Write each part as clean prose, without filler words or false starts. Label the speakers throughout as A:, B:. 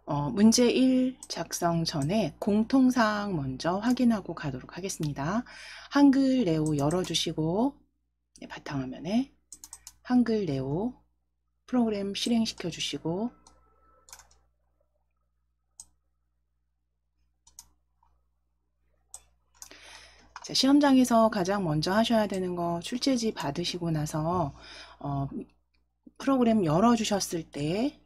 A: 문제 1 작성 전에 공통사항 먼저 확인하고 가도록 하겠습니다. 한글 네오 열어주시고 네, 바탕화면에 한글 네오 프로그램 실행시켜 주시고 자, 시험장에서 가장 먼저 하셔야 되는 거 출제지 받으시고 나서 프로그램 열어주셨을 때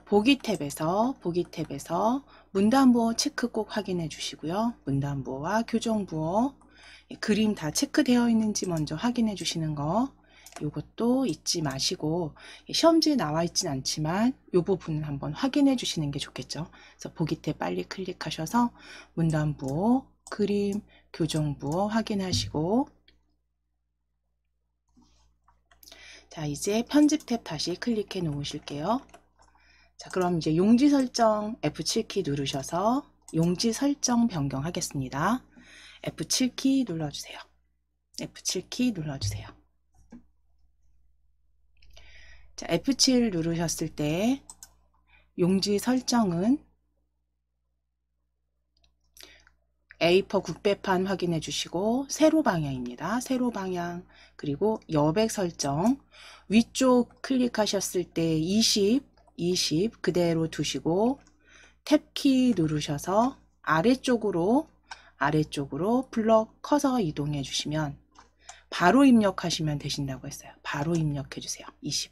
A: 보기 탭에서 문단부호 체크 꼭 확인해 주시고요. 문단부호와 교정부호 그림 다 체크되어 있는지 먼저 확인해 주시는 거 이것도 잊지 마시고 시험지에 나와 있진 않지만 이 부분은 한번 확인해 주시는 게 좋겠죠. 그래서 보기 탭 빨리 클릭하셔서 문단부호, 그림, 교정부호 확인하시고 자, 이제 편집 탭 다시 클릭해 놓으실게요. 자, 그럼 이제 용지 설정 F7키 누르셔서 용지 설정 변경하겠습니다. F7키 눌러주세요. F7키 눌러주세요. 자, F7 누르셨을 때 용지 설정은 A4 국배판 확인해 주시고 세로 방향입니다. 세로 방향 그리고 여백 설정 위쪽 클릭하셨을 때 20 그대로 두시고 탭키 누르셔서 아래쪽으로 블럭 커서 이동해 주시면 바로 입력하시면 되신다고 했어요. 바로 입력해 주세요. 20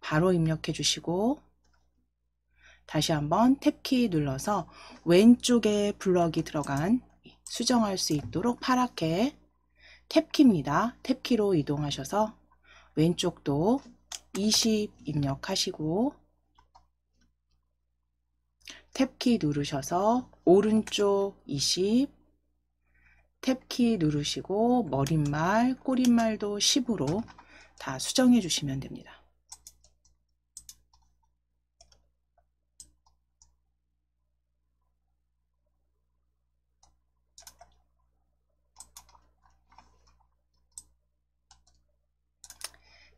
A: 바로 입력해 주시고 다시 한번 탭키 눌러서 왼쪽에 블럭이 들어간 수정할 수 있도록 파랗게 탭키입니다. 탭키로 이동하셔서 왼쪽도 20 입력하시고 탭키 누르셔서 오른쪽 20 탭키 누르시고 머릿말, 꼬릿말도 10으로 다 수정해 주시면 됩니다.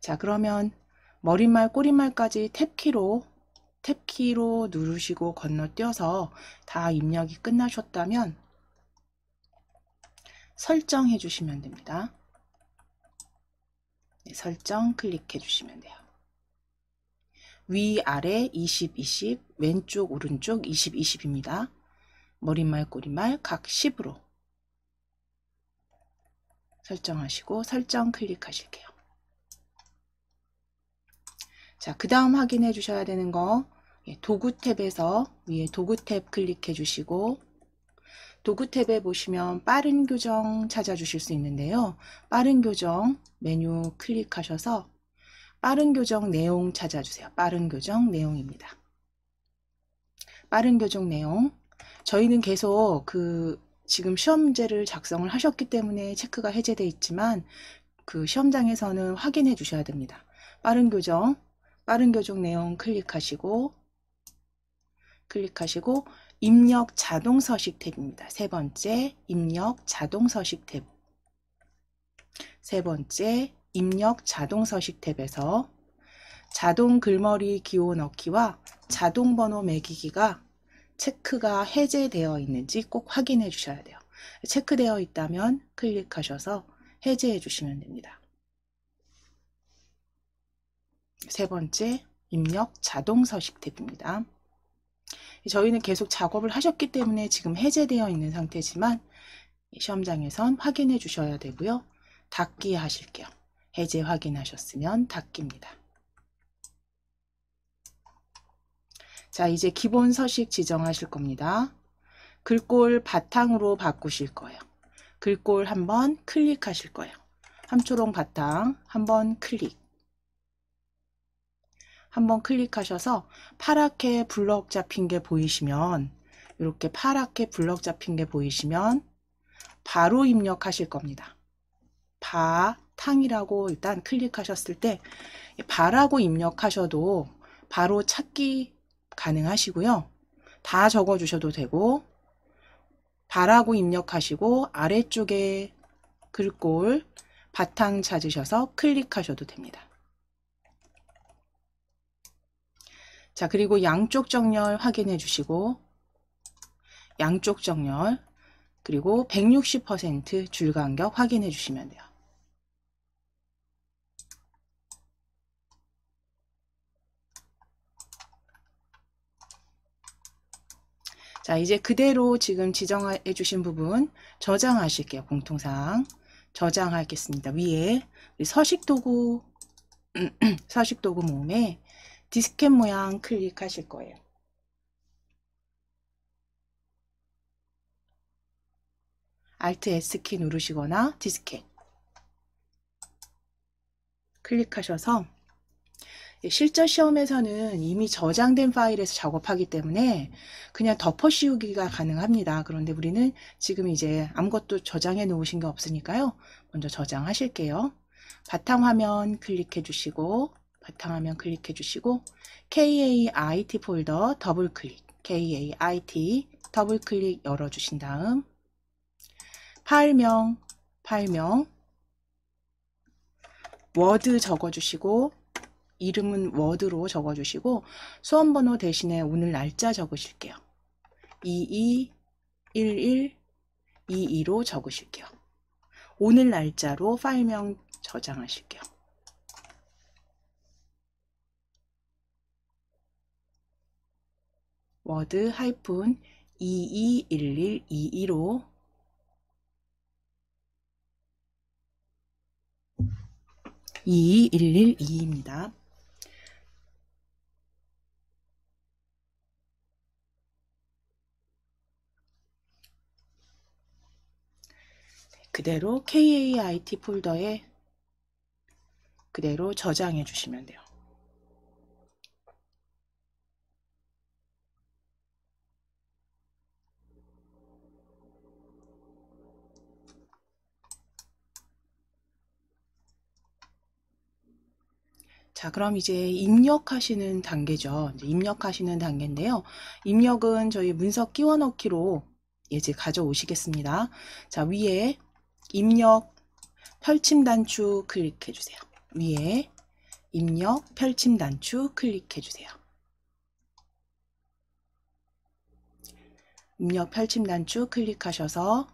A: 자, 그러면 머릿말, 꼬릿말까지 탭키로 누르시고 건너뛰어서 다 입력이 끝나셨다면 설정해 주시면 됩니다. 네, 설정 클릭해 주시면 돼요. 위아래 20, 20, 왼쪽, 오른쪽 20, 20입니다. 머릿말, 꼬릿말 각 10으로 설정하시고 설정 클릭하실게요. 자, 그 다음 확인해 주셔야 되는 거 도구 탭에서 위에 도구 탭 클릭해 주시고 도구 탭에 보시면 빠른 교정 찾아주실 수 있는데요. 빠른 교정 메뉴 클릭하셔서 빠른 교정 내용 찾아주세요. 빠른 교정 내용입니다. 빠른 교정 내용 저희는 계속 지금 시험 문제를 작성을 하셨기 때문에 체크가 해제되어 있지만 그 시험장에서는 확인해 주셔야 됩니다. 빠른 교정 내용 클릭하시고 입력 자동 서식 탭입니다. 세 번째 입력 자동 서식 탭. 세 번째 입력 자동 서식 탭에서 자동 글머리 기호 넣기와 자동 번호 매기기가 체크가 해제되어 있는지 꼭 확인해 주셔야 돼요. 체크되어 있다면 클릭하셔서 해제해 주시면 됩니다. 세 번째 입력 자동 서식 탭입니다. 저희는 계속 작업을 하셨기 때문에 지금 해제되어 있는 상태지만 시험장에선 확인해 주셔야 되고요. 닫기 하실게요. 해제 확인하셨으면 닫기입니다. 자, 이제 기본 서식 지정하실 겁니다. 글꼴 바탕으로 바꾸실 거예요. 글꼴 한번 클릭하실 거예요. 함초롱 바탕 한번 클릭. 한번 클릭하셔서 파랗게 블럭 잡힌 게 보이시면 이렇게 파랗게 블럭 잡힌 게 보이시면 바로 입력하실 겁니다. 바탕이라고 일단 클릭하셨을 때 바라고 입력하셔도 바로 찾기 가능하시고요. 다 적어 주셔도 되고 바라고 입력하시고 아래쪽에 글꼴 바탕 찾으셔서 클릭하셔도 됩니다. 자, 그리고 양쪽 정렬 확인해 주시고, 양쪽 정렬, 그리고 160% 줄간격 확인해 주시면 돼요. 자, 이제 그대로 지금 지정해 주신 부분 저장하실게요. 공통사항. 저장하겠습니다. 위에 서식도구, 서식도구 모음에 디스켓 모양 클릭하실 거예요. Alt S키 누르시거나 디스켓 클릭하셔서 실전 시험에서는 이미 저장된 파일에서 작업하기 때문에 그냥 덮어 씌우기가 가능합니다. 그런데 우리는 지금 이제 아무것도 저장해 놓으신 게 없으니까요. 먼저 저장하실게요. 바탕화면 클릭해 주시고, 바탕화면 클릭해 주시고, KAIT 폴더 더블 클릭, KAIT 더블 클릭 열어 주신 다음 파일명 워드 적어 주시고, 이름은 워드로 적어주시고 수험번호 대신에 오늘 날짜 적으실게요. 221122로 적으실게요. 오늘 날짜로 파일명 저장하실게요. 워드 하이픈 221122로 22112입니다. 그대로 KAIT 폴더에 그대로 저장해 주시면 돼요. 자, 그럼 이제 입력하시는 단계죠. 이제 입력하시는 단계인데요. 입력은 저희 문서 끼워 넣기로 이제 가져오시겠습니다. 자, 위에 입력 펼침 단추 클릭해 주세요. 위에 입력 펼침 단추 클릭해 주세요. 입력 펼침 단추 클릭하셔서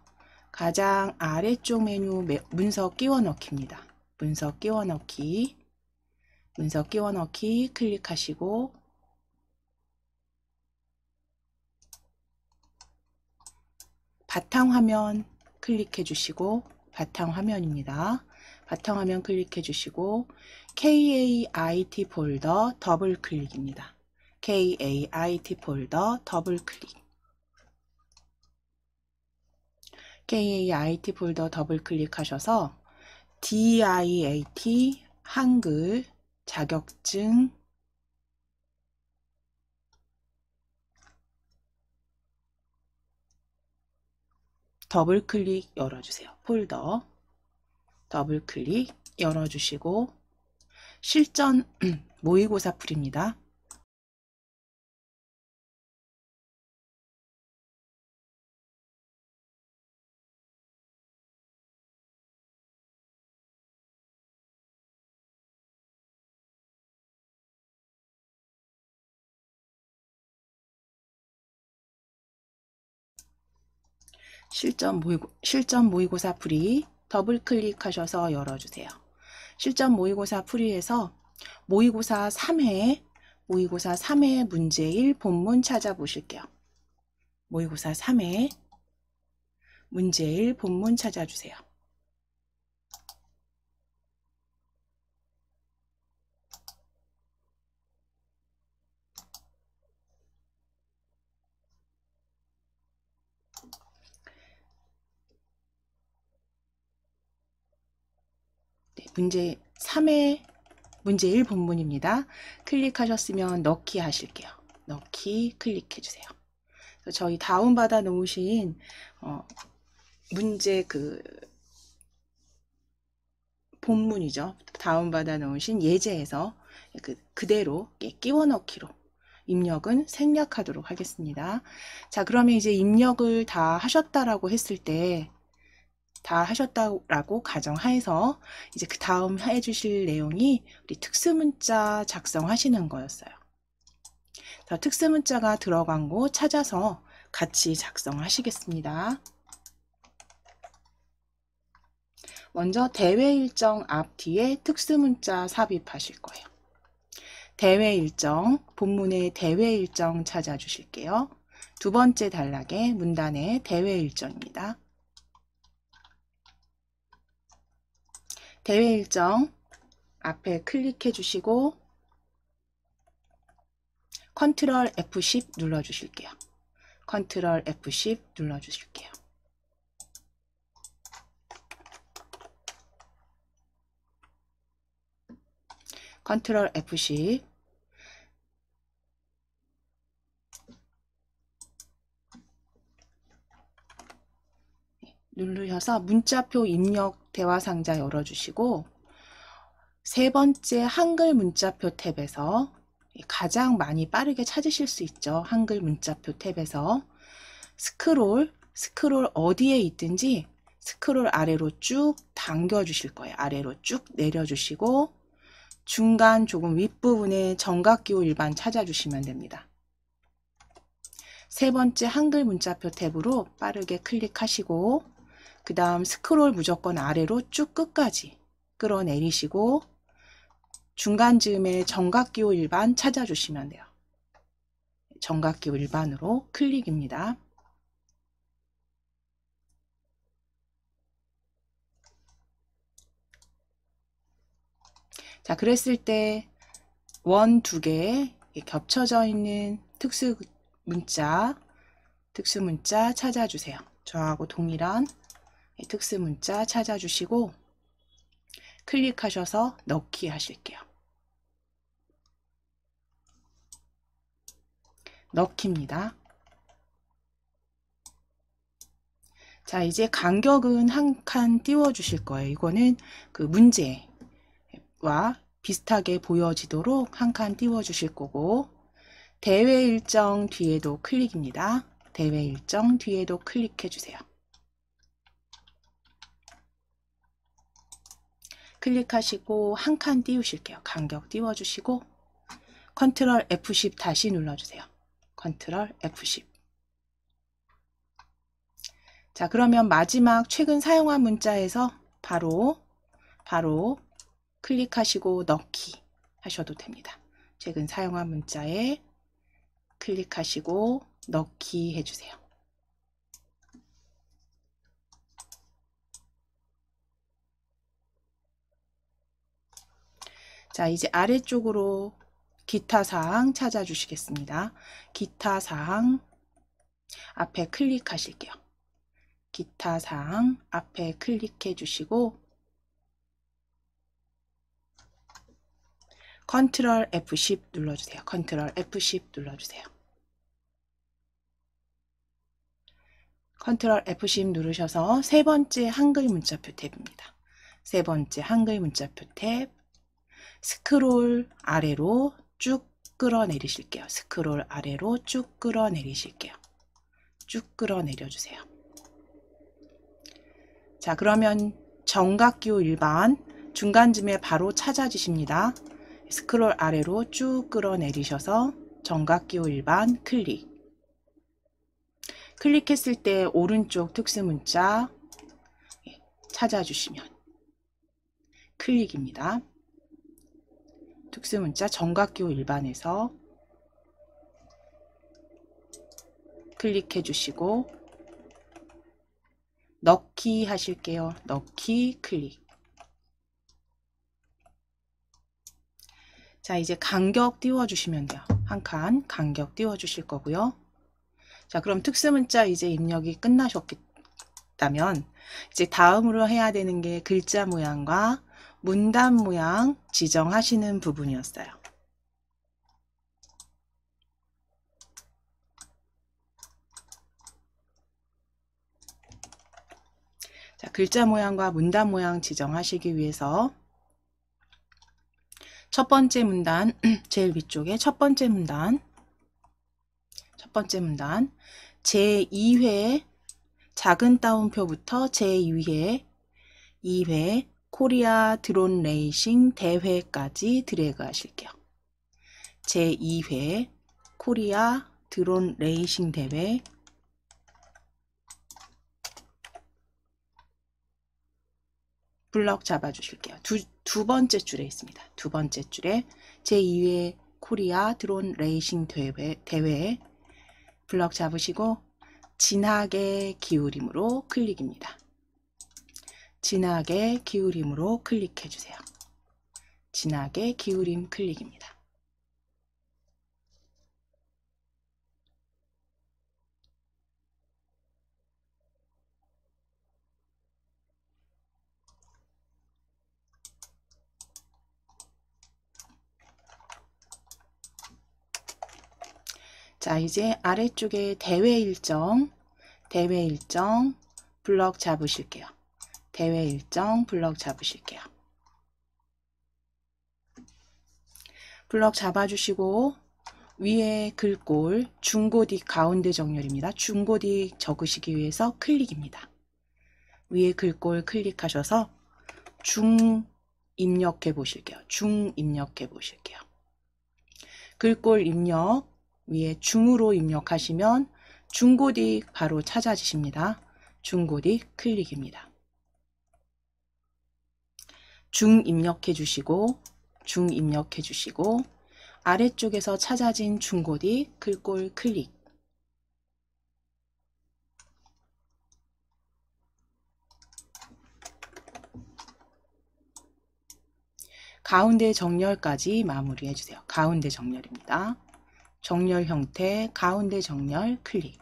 A: 가장 아래쪽 메뉴 문서 끼워 넣기입니다. 문서 끼워 넣기, 문서 끼워 넣기 클릭하시고 바탕화면 클릭해 주시고, 바탕화면입니다. 바탕화면 클릭해 주시고 KAIT 폴더 더블 클릭입니다. KAIT 폴더 더블 클릭. KAIT 폴더 더블 클릭하셔서 DIAT 한글 자격증 더블 클릭 열어주세요. 폴더 더블 클릭 열어주시고 실전 모의고사 풀입니다. 실전 모의고사 풀이 더블 클릭하셔서 열어주세요. 실전 모의고사 풀이에서 모의고사 3회 문제 1 본문 찾아보실게요. 모의고사 3회 문제 1 본문 찾아주세요. 네, 문제 3회 문제 1 본문입니다. 클릭하셨으면 넣기 하실게요. 넣기 클릭해 주세요. 저희 다운받아 놓으신 문제 본문이죠. 다운받아 놓으신 예제에서 그대로 끼워 넣기로 입력은 생략하도록 하겠습니다. 자, 그러면 이제 입력을 다 하셨다라고 했을 때 다 하셨다라고 가정하에서 이제 그 다음 해주실 내용이 우리 특수문자 작성하시는 거였어요. 특수 문자가 들어간 곳 찾아서 같이 작성하시겠습니다. 먼저 대회 일정 앞 뒤에 특수 문자 삽입하실 거예요. 대회 일정, 본문의 대회 일정 찾아주실게요. 두 번째 단락에 문단의 대회 일정입니다. 대회 일정 앞에 클릭해 주시고 컨트롤 F10 눌러 주실게요. 컨트롤 F10 눌러 주실게요. 컨트롤 F10 누르셔서 문자표 입력 대화 상자 열어주시고 세 번째 한글 문자표 탭에서 가장 많이 빠르게 찾으실 수 있죠. 한글 문자표 탭에서 스크롤 어디에 있든지 스크롤 아래로 쭉 당겨 주실 거예요. 아래로 쭉 내려 주시고 중간 조금 윗부분에 정각기호 일반 찾아주시면 됩니다. 세 번째 한글 문자표 탭으로 빠르게 클릭하시고 그 다음 스크롤 무조건 아래로 쭉 끝까지 끌어내리시고 중간 즈음에 정각기호 일반 찾아주시면 돼요. 정각기호 일반으로 클릭입니다. 자, 그랬을 때 원 두 개 겹쳐져 있는 특수 문자 찾아주세요. 저하고 동일한 특수 문자 찾아주시고 클릭하셔서 넣기 하실게요. 넣기입니다. 자, 이제 간격은 한 칸 띄워 주실 거예요. 이거는 그 문제와 비슷하게 보여지도록 한 칸 띄워 주실 거고 대회 일정 뒤에도 클릭입니다. 대회 일정 뒤에도 클릭해 주세요. 클릭하시고 한 칸 띄우실게요. 간격 띄워주시고 컨트롤 F10 다시 눌러주세요. 컨트롤 F10. 자, 그러면 마지막 최근 사용한 문자에서 바로 클릭하시고 넣기 하셔도 됩니다. 최근 사용한 문자에 클릭하시고 넣기 해주세요. 자, 이제 아래쪽으로 기타 사항 찾아주시겠습니다. 기타 사항 앞에 클릭하실게요. 기타 사항 앞에 클릭해 주시고 컨트롤 F10 눌러주세요. 컨트롤 F10 눌러주세요. 컨트롤 F10 누르셔서 세 번째 한글 문자표 탭입니다. 세 번째 한글 문자표 탭 스크롤 아래로 쭉 끌어내리실게요. 스크롤 아래로 쭉 끌어내리실게요. 쭉 끌어내려주세요. 자, 그러면 정각기호 일반 중간쯤에 바로 찾아주십니다. 스크롤 아래로 쭉 끌어내리셔서 정각기호 일반 클릭. 클릭했을 때 오른쪽 특수문자 찾아주시면 클릭입니다. 특수문자 정각기호 일반에서 클릭해 주시고 넣기 하실게요. 넣기 클릭. 자, 이제 간격 띄워 주시면 돼요. 한 칸 간격 띄워 주실 거고요. 자, 그럼 특수문자 이제 입력이 끝나셨다면 이제 다음으로 해야 되는 게 글자 모양과 문단 모양 지정하시는 부분이었어요. 자, 글자 모양과 문단 모양 지정하시기 위해서 첫 번째 문단, 제일 위쪽에 첫 번째 문단 제2회 작은 따옴표부터 제2회 2회 코리아 드론 레이싱 대회까지 드래그 하실게요. 제2회 코리아 드론 레이싱 대회 블럭 잡아 주실게요. 두 번째 줄에 있습니다. 두 번째 줄에 제2회 코리아 드론 레이싱 대회 블럭 잡으시고 진하게 기울임으로 클릭입니다. 진하게 기울임으로 클릭해 주세요. 진하게 기울임 클릭입니다. 자, 이제 아래쪽에 대회 일정 블럭 잡으실게요. 대회 일정 블럭 잡으실게요. 블럭 잡아주시고 위에 글꼴 중고딕 가운데 정렬입니다. 중고딕 적으시기 위해서 클릭입니다. 위에 글꼴 클릭하셔서 중 입력해 보실게요. 중 입력해 보실게요. 글꼴 입력 위에 중으로 입력하시면 중고딕 바로 찾아지십니다. 중고딕 클릭입니다. 중 입력해 주시고 아래쪽에서 찾아진 중고딕 글꼴 클릭. 가운데 정렬까지 마무리해 주세요. 가운데 정렬입니다. 정렬 형태 가운데 정렬 클릭.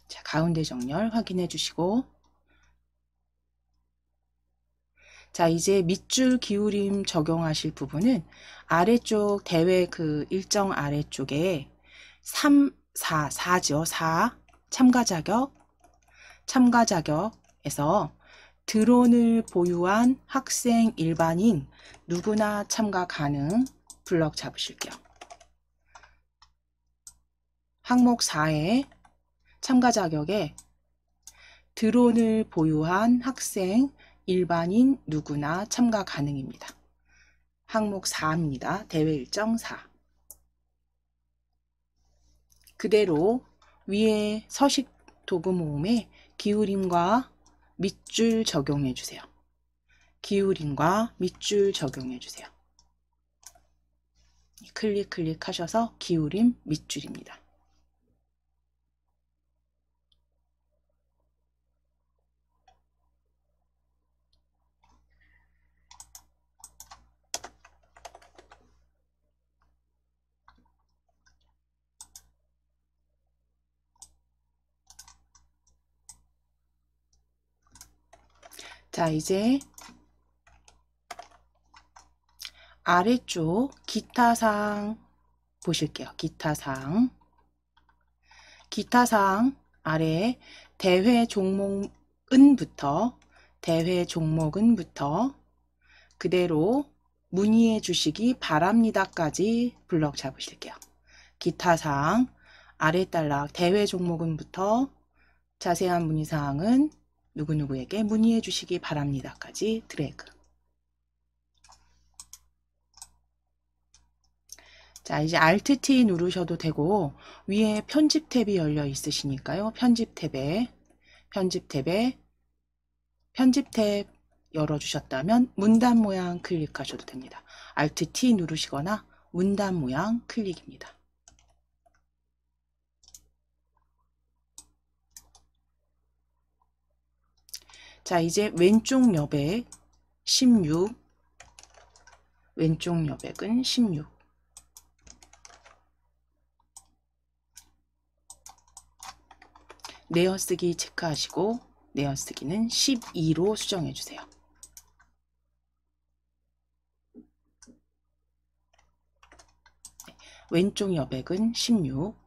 A: 자, 가운데 정렬 확인해 주시고 자, 이제 밑줄 기울임 적용하실 부분은 아래쪽 대회 그 일정 아래쪽에 3, 4죠. 4 참가 자격에서 드론을 보유한 학생 일반인 누구나 참가 가능 블럭 잡으실게요. 항목 4에 참가 자격에 드론을 보유한 학생 일반인 누구나 참가 가능입니다. 항목 4입니다. 대회 일정 4. 그대로 위에 서식 도구 모음에 기울임과 밑줄 적용해 주세요. 기울임과 밑줄 적용해 주세요. 클릭하셔서 기울임 밑줄입니다. 자, 이제 아래쪽 기타사항 보실게요. 기타사항 아래 대회 종목은부터 그대로 문의해 주시기 바랍니다까지 블럭 잡으실게요. 기타사항 아래 단락 대회 종목은부터 자세한 문의사항은 누구누구에게 문의해 주시기 바랍니다까지 드래그. 자, 이제 Alt T 누르셔도 되고 위에 편집 탭이 열려 있으시니까요. 편집 탭 열어주셨다면 문단 모양 클릭하셔도 됩니다. Alt T 누르시거나 문단 모양 클릭입니다. 자, 이제 왼쪽 여백 16, 왼쪽 여백은 16. 내어쓰기 체크하시고 내어쓰기는 12로 수정해 주세요. 왼쪽 여백은 16,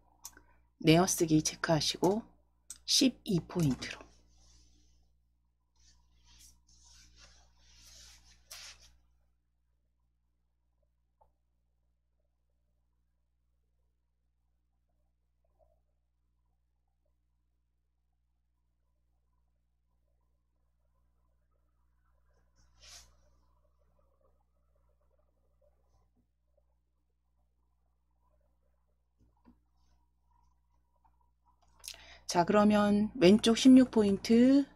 A: 내어쓰기 체크하시고 12포인트로. 자, 그러면 왼쪽 16포인트,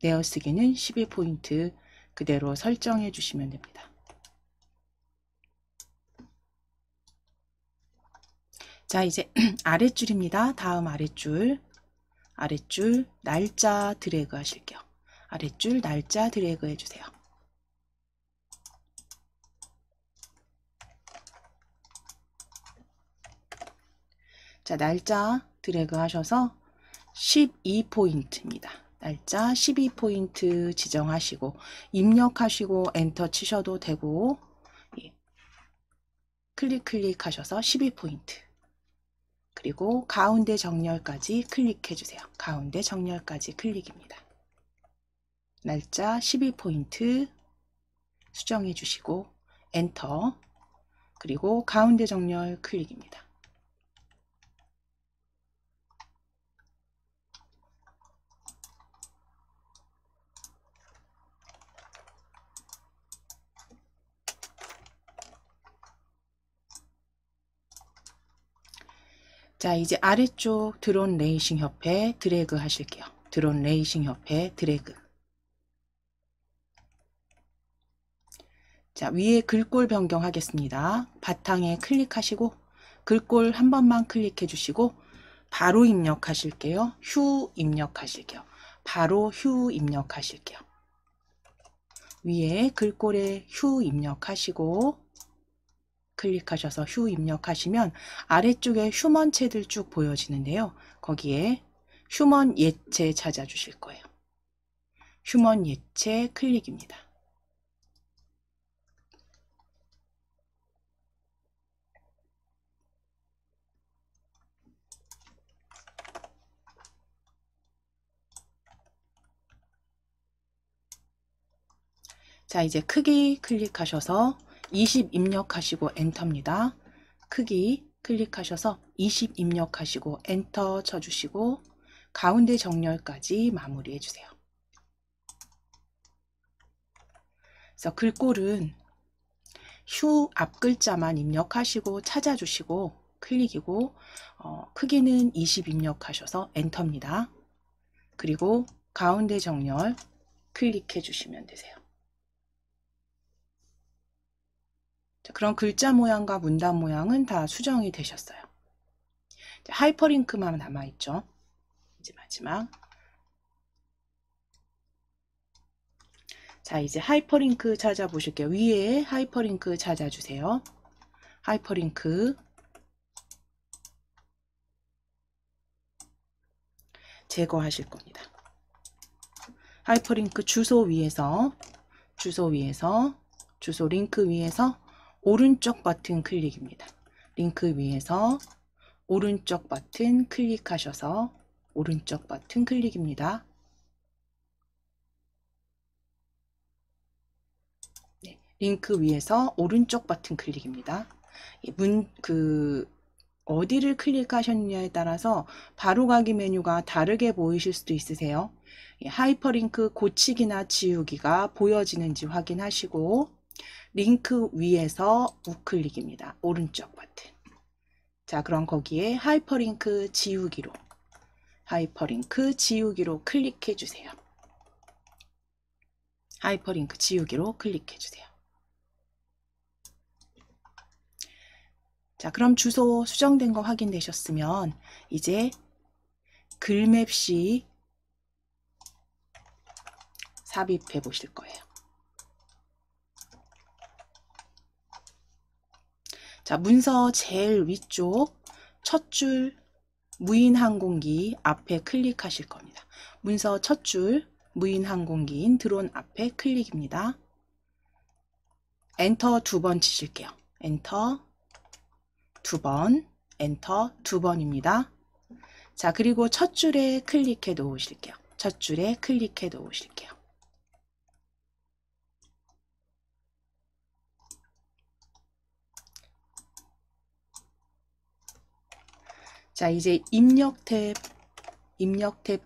A: 내어쓰기는 12포인트 그대로 설정해 주시면 됩니다. 자, 이제 아랫줄입니다. 다음 아랫줄 날짜 드래그 하실게요. 아랫줄 날짜 드래그 해주세요. 자, 날짜 드래그 하셔서 12포인트입니다. 날짜 12포인트 지정하시고 입력하시고 엔터 치셔도 되고, 예. 클릭하셔서 12포인트, 그리고 가운데 정렬까지 클릭해 주세요. 가운데 정렬까지 클릭입니다. 날짜 12포인트 수정해 주시고 엔터, 그리고 가운데 정렬 클릭입니다. 자, 이제 아래쪽 드론 레이싱 옆에 드래그 하실게요. 드론 레이싱 옆에 드래그. 자, 위에 글꼴 변경하겠습니다. 바탕에 클릭하시고 글꼴 한 번만 클릭해 주시고 바로 입력하실게요. 휴 입력하실게요. 바로 휴 입력하실게요. 위에 글꼴에 휴 입력하시고 클릭하셔서 휴 입력하시면 아래쪽에 휴먼체들 쭉 보여지는데요. 거기에 휴먼 예체 찾아주실 거예요. 휴먼 예체 클릭입니다. 자, 이제 크기 클릭하셔서 20 입력하시고 엔터입니다. 크기 클릭하셔서 20 입력하시고 엔터 쳐주시고 가운데 정렬까지 마무리해 주세요. 그래서 글꼴은 휴 앞 글자만 입력하시고 찾아주시고 클릭이고, 크기는 20 입력하셔서 엔터입니다. 그리고 가운데 정렬 클릭해 주시면 되세요. 자, 그럼 글자 모양과 문단 모양은 다 수정이 되셨어요. 자, 하이퍼링크만 남아있죠. 이제 마지막. 자, 이제 하이퍼링크 찾아보실게요. 위에 하이퍼링크 찾아주세요. 하이퍼링크 제거하실 겁니다. 하이퍼링크 주소 위에서 주소 링크 위에서 오른쪽 버튼 클릭입니다. 링크 위에서 오른쪽 버튼 클릭하셔서 오른쪽 버튼 클릭입니다. 네, 링크 위에서 오른쪽 버튼 클릭입니다. 어디를 클릭하셨느냐에 따라서 바로가기 메뉴가 다르게 보이실 수도 있으세요. 하이퍼링크 고치기나 지우기가 보여지는지 확인하시고 링크 위에서 우클릭입니다. 오른쪽 버튼. 자, 그럼 거기에 하이퍼링크 지우기로 클릭해 주세요. 하이퍼링크 지우기로 클릭해 주세요. 자, 그럼 주소 수정된 거 확인되셨으면 이제 글맵시 삽입해 보실 거예요. 자, 문서 제일 위쪽 첫 줄 무인항공기 앞에 클릭하실 겁니다. 문서 첫 줄 무인항공기인 드론 앞에 클릭입니다. 엔터 2번 치실게요. 엔터 2번, 엔터 2번입니다. 자, 그리고 첫 줄에 클릭해 놓으실게요. 첫 줄에 클릭해 놓으실게요. 자, 이제 입력 탭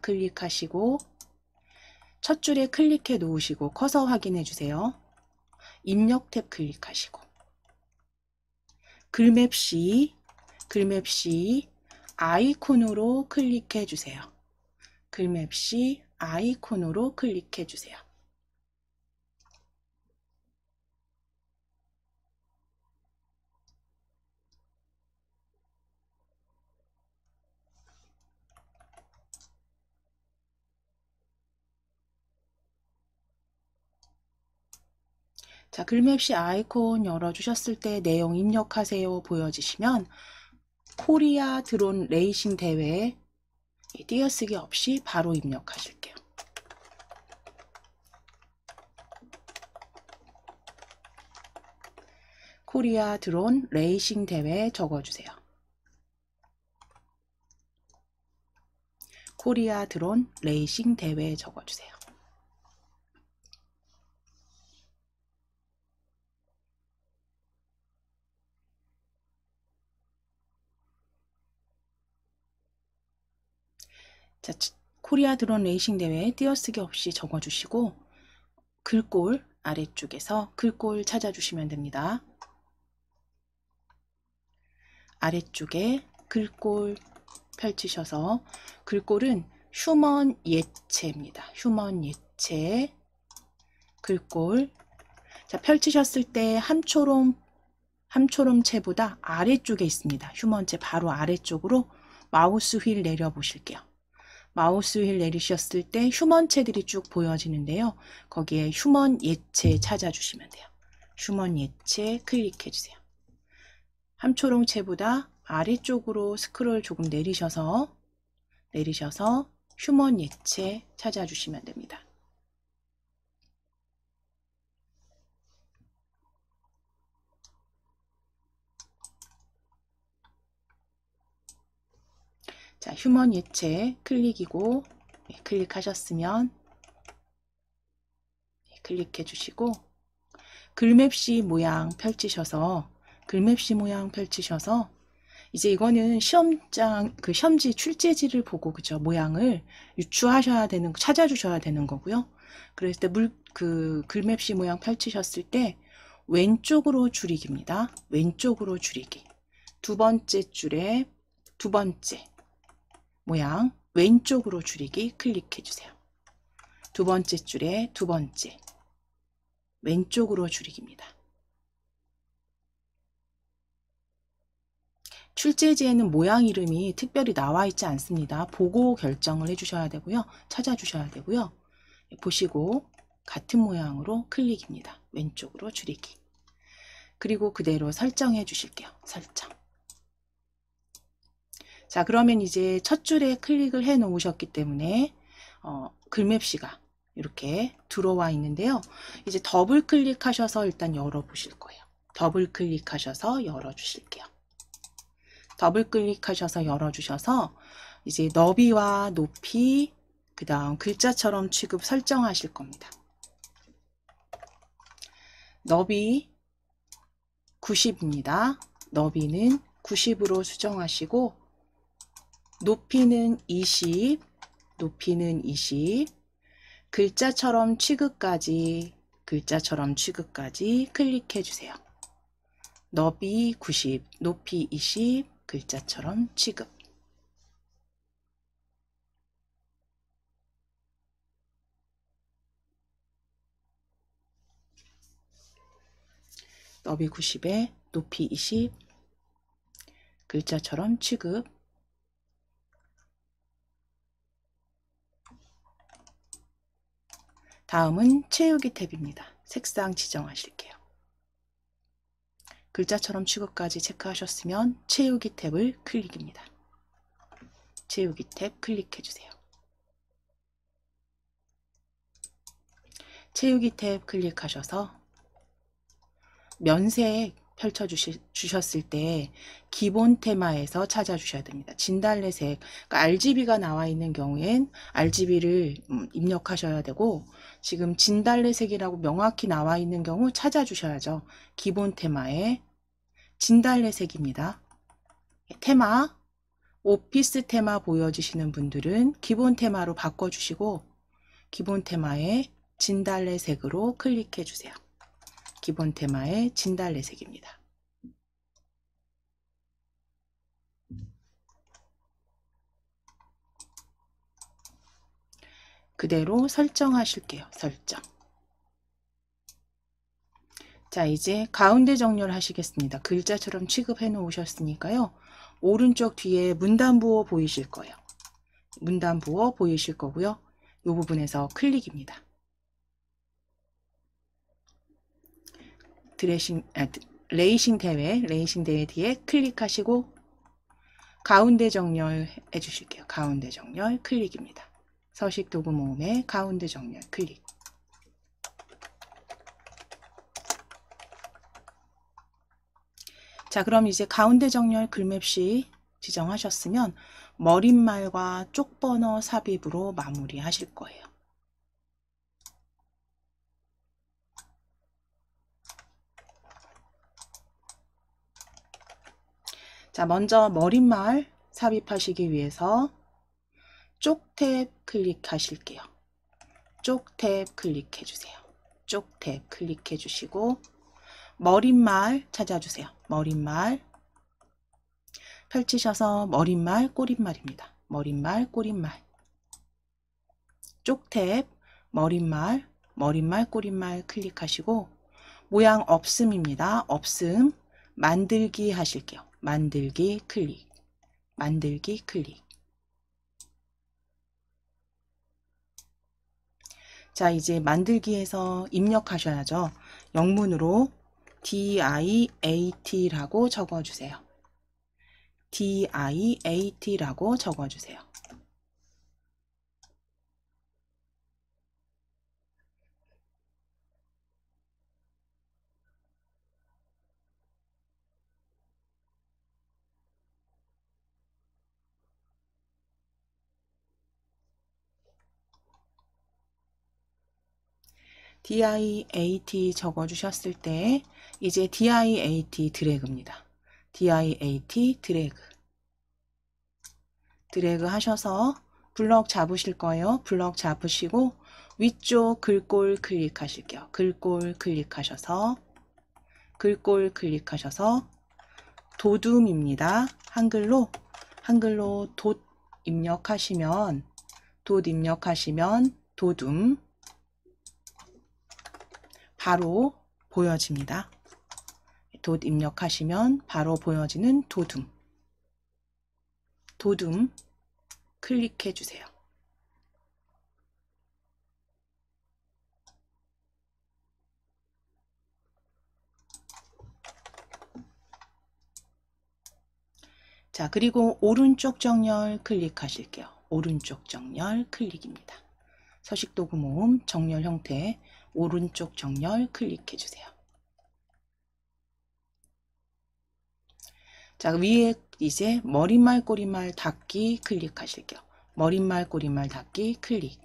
A: 클릭하시고 첫 줄에 클릭해 놓으시고 커서 확인해 주세요. 입력 탭 클릭하시고 글맵시 아이콘으로 클릭해 주세요. 글맵시 아이콘으로 클릭해 주세요. 자, 글맵시 아이콘 열어주셨을 때 내용 입력하세요 보여지시면 코리아 드론 레이싱 대회에 띄어쓰기 없이 바로 입력하실게요. 코리아 드론 레이싱 대회 적어주세요. 코리아 드론 레이싱 대회 적어주세요. 자, 코리아 드론 레이싱 대회 띄어쓰기 없이 적어주시고 글꼴 아래쪽에서 글꼴 찾아주시면 됩니다. 아래쪽에 글꼴 펼치셔서 글꼴은 휴먼 예체입니다. 휴먼 예체 글꼴. 자, 펼치셨을 때 함초롬체보다 아래쪽에 있습니다. 휴먼체 바로 아래쪽으로 마우스 휠 내려 보실게요. 마우스 휠 내리셨을 때 휴먼체들이 쭉 보여지는데요. 거기에 휴먼 예체 찾아주시면 돼요. 휴먼 예체 클릭해 주세요. 함초롱체보다 아래쪽으로 스크롤 조금 내리셔서 휴먼 예체 찾아주시면 됩니다. 자, 휴먼 예체 클릭이고 클릭하셨으면 클릭해 주시고 글맵시 모양 펼치셔서 이제 이거는 시험장 시험지 출제지를 보고 그죠 모양을 유추하셔야 되는 찾아주셔야 되는 거고요. 그랬을 때 글맵시 모양 펼치셨을 때 왼쪽으로 줄이기입니다. 왼쪽으로 줄이기. 두 번째 줄에 두 번째 모양 왼쪽으로 줄이기 클릭해 주세요. 두 번째 줄에 두 번째 왼쪽으로 줄이기입니다. 출제지에는 모양 이름이 특별히 나와 있지 않습니다. 보고 결정을 해주셔야 되고요. 찾아주셔야 되고요. 보시고 같은 모양으로 클릭입니다. 왼쪽으로 줄이기. 그리고 그대로 설정해 주실게요. 설정. 자, 그러면 이제 첫 줄에 클릭을 해 놓으셨기 때문에 글맵시가 이렇게 들어와 있는데요. 이제 더블 클릭하셔서 일단 열어 보실 거예요. 더블 클릭하셔서 열어 주실게요. 더블 클릭하셔서 열어주셔서 이제 너비와 높이 그 다음 글자처럼 취급 설정하실 겁니다. 너비 90입니다. 너비는 90으로 수정하시고 높이는 20 글자처럼 취급까지 클릭해 주세요. 너비 90 높이 20 글자처럼 취급. 너비 90에 높이 20 글자처럼 취급. 다음은 채우기 탭입니다. 색상 지정하실게요. 글자처럼 취급까지 체크하셨으면 채우기 탭을 클릭입니다. 채우기 탭 클릭해 주세요. 채우기 탭 클릭하셔서 면색 펼쳐주셨을 때 기본 테마에서 찾아주셔야 됩니다. 진달래색, 그러니까 RGB가 나와 있는 경우엔 RGB를 입력하셔야 되고 지금 진달래색이라고 명확히 나와 있는 경우 찾아주셔야죠. 기본 테마에 진달래색입니다. 테마, 오피스 테마 보여주시는 분들은 기본 테마로 바꿔주시고 기본 테마에 진달래색으로 클릭해 주세요. 기본 테마의 진달래색입니다. 그대로 설정하실게요. 설정. 자, 이제 가운데 정렬 하시겠습니다. 글자처럼 취급해 놓으셨으니까요. 오른쪽 뒤에 문단부호 보이실 거예요. 문단부호 보이실 거고요. 이 부분에서 클릭입니다. 레이싱 대회 뒤에 클릭하시고 가운데 정렬 해주실게요. 가운데 정렬 클릭입니다. 서식 도구 모음의 가운데 정렬 클릭. 자, 그럼 이제 가운데 정렬 글맵시 지정하셨으면 머릿말과 쪽번호 삽입으로 마무리 하실 거예요. 자, 먼저 머릿말 삽입하시기 위해서 쪽 탭 클릭하실게요. 쪽 탭 클릭해 주세요. 쪽 탭 클릭해 주시고 머릿말 찾아주세요. 머릿말 펼치셔서 머릿말 꼬릿말입니다. 머릿말 꼬릿말. 쪽 탭 머릿말 꼬릿말 클릭하시고 모양 없음입니다. 없음 만들기 하실게요. 만들기 클릭. 만들기 클릭. 자, 이제 만들기에서 입력하셔야죠. 영문으로 DIAT라고 적어주세요. DIAT라고 적어주세요. DIAT 적어주셨을 때 이제 DIAT 드래그입니다. DIAT 드래그. 드래그 하셔서 블럭 잡으실 거예요. 블럭 잡으시고 위쪽 글꼴 클릭하실게요. 글꼴 클릭하셔서 도둠입니다. 한글로 돛 입력하시면 도둠 바로 보여집니다. 돛 입력하시면 바로 보여지는 도둠 클릭해 주세요. 자, 그리고 오른쪽 정렬 클릭하실게요. 오른쪽 정렬 클릭입니다. 서식 도구 모음 정렬 형태 오른쪽 정렬 클릭해 주세요. 자, 위에 이제 머릿말 꼬릿말 닫기 클릭하실게요. 머릿말 꼬릿말 닫기 클릭.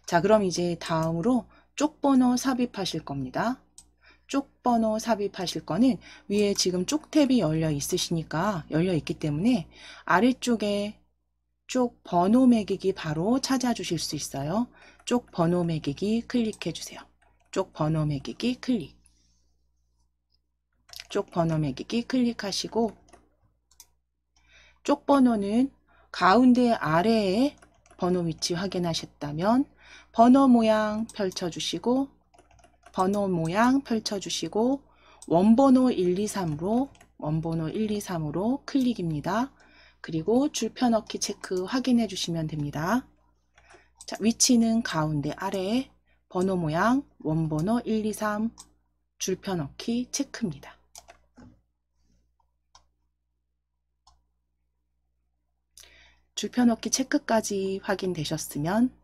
A: 자, 그럼 이제 다음으로 쪽번호 삽입하실 겁니다. 쪽번호 삽입하실 거는 위에 지금 쪽 탭이 열려 있기 때문에 아래쪽에 쪽 번호 매기기 바로 찾아주실 수 있어요. 쪽 번호 매기기 클릭해 주세요. 쪽 번호 매기기 클릭. 쪽 번호 매기기 클릭하시고 쪽 번호는 가운데 아래에 번호 위치 확인하셨다면 번호 모양 펼쳐주시고 원번호 1, 2, 3으로 클릭입니다. 그리고 줄펴넣기 체크 확인해 주시면 됩니다. 자, 위치는 가운데 아래에 번호 모양 원번호 1, 2, 3 줄펴넣기 체크입니다. 줄펴넣기 체크까지 확인되셨으면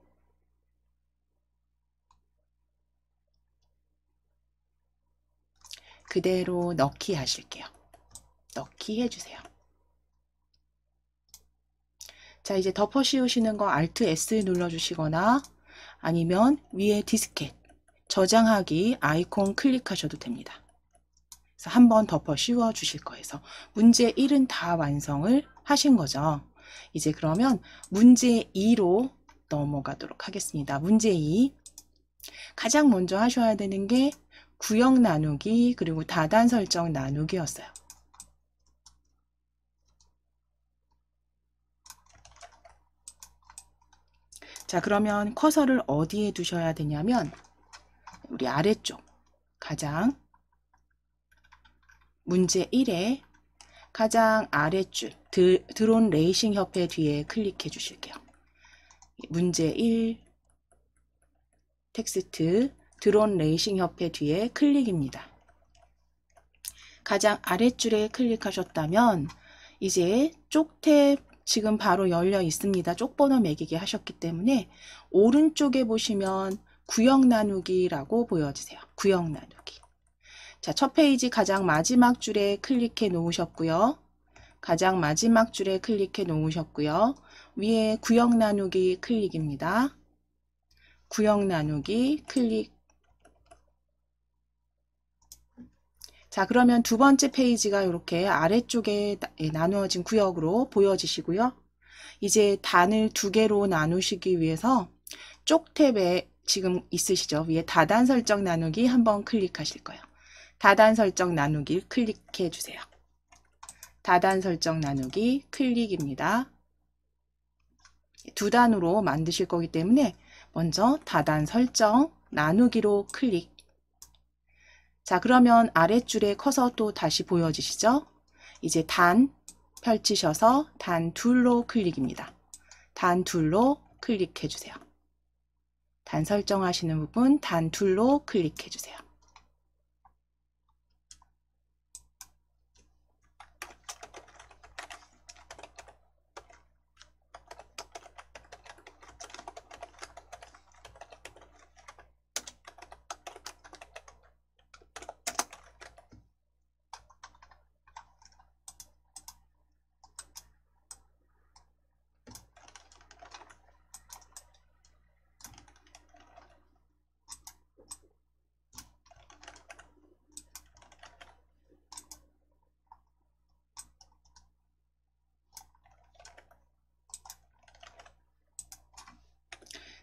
A: 그대로 넣기 하실게요. 넣기 해주세요. 자, 이제 덮어 씌우시는 거 Alt S 눌러주시거나 아니면 위에 디스켓 저장하기 아이콘 클릭하셔도 됩니다. 그래서 한번 덮어 씌워 주실 거예요. 문제 1은 다 완성을 하신 거죠. 이제 그러면 문제 2로 넘어가도록 하겠습니다. 문제 2. 가장 먼저 하셔야 되는 게 구역 나누기 그리고 다단 설정 나누기였어요. 자, 그러면 커서를 어디에 두셔야 되냐면 우리 아래쪽 가장 문제 1에 가장 아래줄 드론 레이싱 협회 뒤에 클릭해 주실게요. 문제 1 텍스트 드론 레이싱 협회 뒤에 클릭입니다. 가장 아랫줄에 클릭하셨다면 이제 쪽탭 지금 바로 열려 있습니다. 쪽번호 매기기 하셨기 때문에 오른쪽에 보시면 구역 나누기라고 보여지세요. 구역 나누기. 자, 첫 페이지 가장 마지막 줄에 클릭해 놓으셨고요. 가장 마지막 줄에 클릭해 놓으셨고요. 위에 구역 나누기 클릭입니다. 구역 나누기 클릭. 자, 그러면 두 번째 페이지가 이렇게 아래쪽에 나누어진 구역으로 보여지시고요. 이제 단을 두 개로 나누시기 위해서 쪽탭에 지금 있으시죠? 위에 다단 설정 나누기 한번 클릭하실 거예요. 다단 설정 나누기 클릭해 주세요. 다단 설정 나누기 클릭입니다. 두 단으로 만드실 거기 때문에 먼저 다단 설정 나누기로 클릭. 자, 그러면 아랫줄에 커서 또 다시 보여지시죠? 이제 단 펼치셔서 단 둘로 클릭입니다. 단 둘로 클릭해 주세요. 단 설정하시는 부분 단 둘로 클릭해 주세요.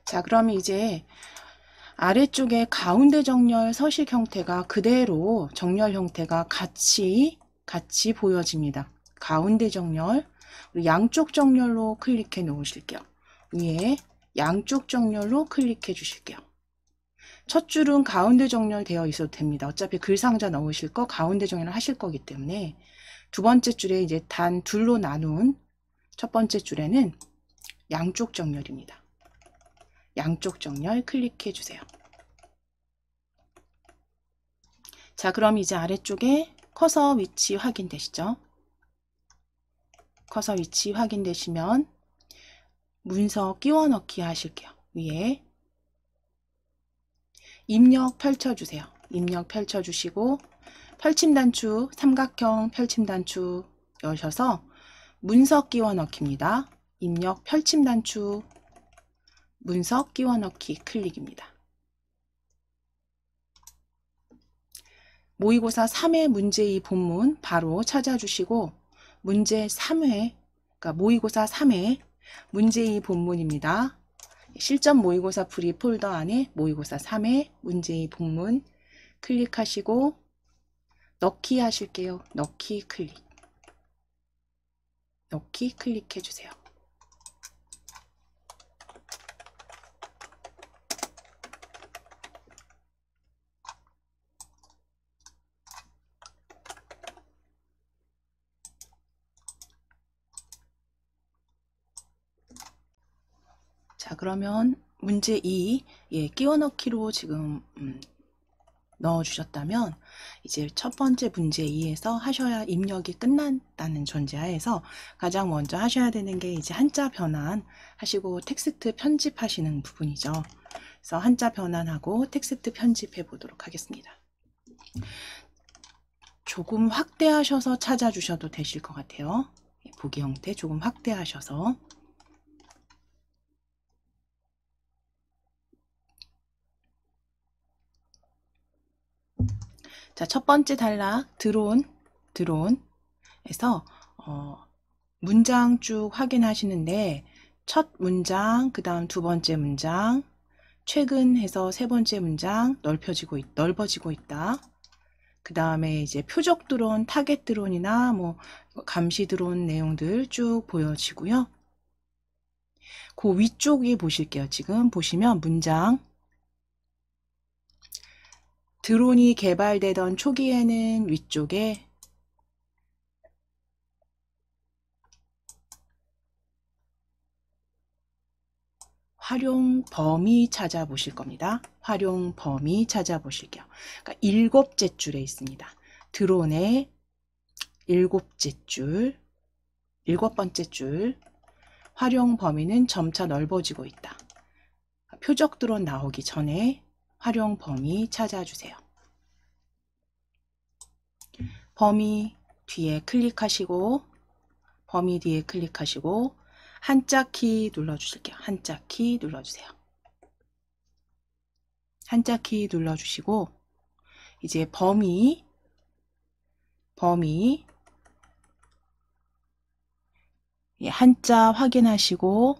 A: 자, 그러면 이제 아래쪽에 가운데 정렬 서식 형태가 그대로 정렬 형태가 같이 보여집니다. 가운데 정렬, 양쪽 정렬로 클릭해 놓으실게요. 위에 양쪽 정렬로 클릭해 주실게요. 첫 줄은 가운데 정렬 되어 있어도 됩니다. 어차피 글상자 넣으실 거 가운데 정렬을 하실 거기 때문에 두 번째 줄에 이제 단 둘로 나눈 첫 번째 줄에는 양쪽 정렬입니다. 양쪽 정렬 클릭해 주세요. 자, 그럼 이제 아래쪽에 커서 위치 확인되시죠? 커서 위치 확인되시면 문서 끼워 넣기 하실게요. 위에 입력 펼쳐주세요. 입력 펼쳐주시고 펼침 단추, 삼각형 펼침 단추 여셔서 문서 끼워 넣기입니다. 입력 펼침 단추, 문서 끼워 넣기 클릭입니다. 모의고사 3회 문제 2 본문 바로 찾아주시고 문제 3회, 그러니까 모의고사 3회 문제 2 본문입니다. 실전 모의고사 풀이 폴더 안에 모의고사 3회 문제 2 본문 클릭하시고 넣기 하실게요. 넣기 클릭. 넣기 클릭해 주세요. 자, 그러면 문제 2, 끼워 넣기로 지금 넣어 주셨다면 이제 첫 번째 문제 2에서 하셔야 입력이 끝난다는 전제하에서 가장 먼저 하셔야 되는 게 이제 한자 변환 하시고 텍스트 편집하시는 부분이죠. 그래서 한자 변환하고 텍스트 편집해 보도록 하겠습니다. 조금 확대하셔서 찾아주셔도 되실 것 같아요. 보기 형태 조금 확대하셔서. 자, 첫 번째 단락 드론에서 문장 쭉 확인하시는데 첫 문장, 그 다음 두 번째 문장, 최근 해서 세 번째 문장 넓어지고 있다. 그 다음에 이제 표적 드론, 타겟 드론이나 뭐 감시 드론 내용들 쭉 보여지고요. 그 위쪽이 보실게요. 지금 보시면 문장 드론이 개발되던 초기에는 위쪽에 활용 범위 찾아보실 겁니다. 활용 범위 찾아보실게요. 그러니까 7째 줄에 있습니다. 드론의 7째 줄, 7번째 줄, 활용 범위는 점차 넓어지고 있다. 표적 드론 나오기 전에 활용 범위 찾아주세요. 범위 뒤에 클릭하시고, 범위 뒤에 클릭하시고, 한자 키 눌러주실게요. 한자 키 눌러주세요. 한자 키 눌러주시고, 이제 범위, 한자 확인하시고,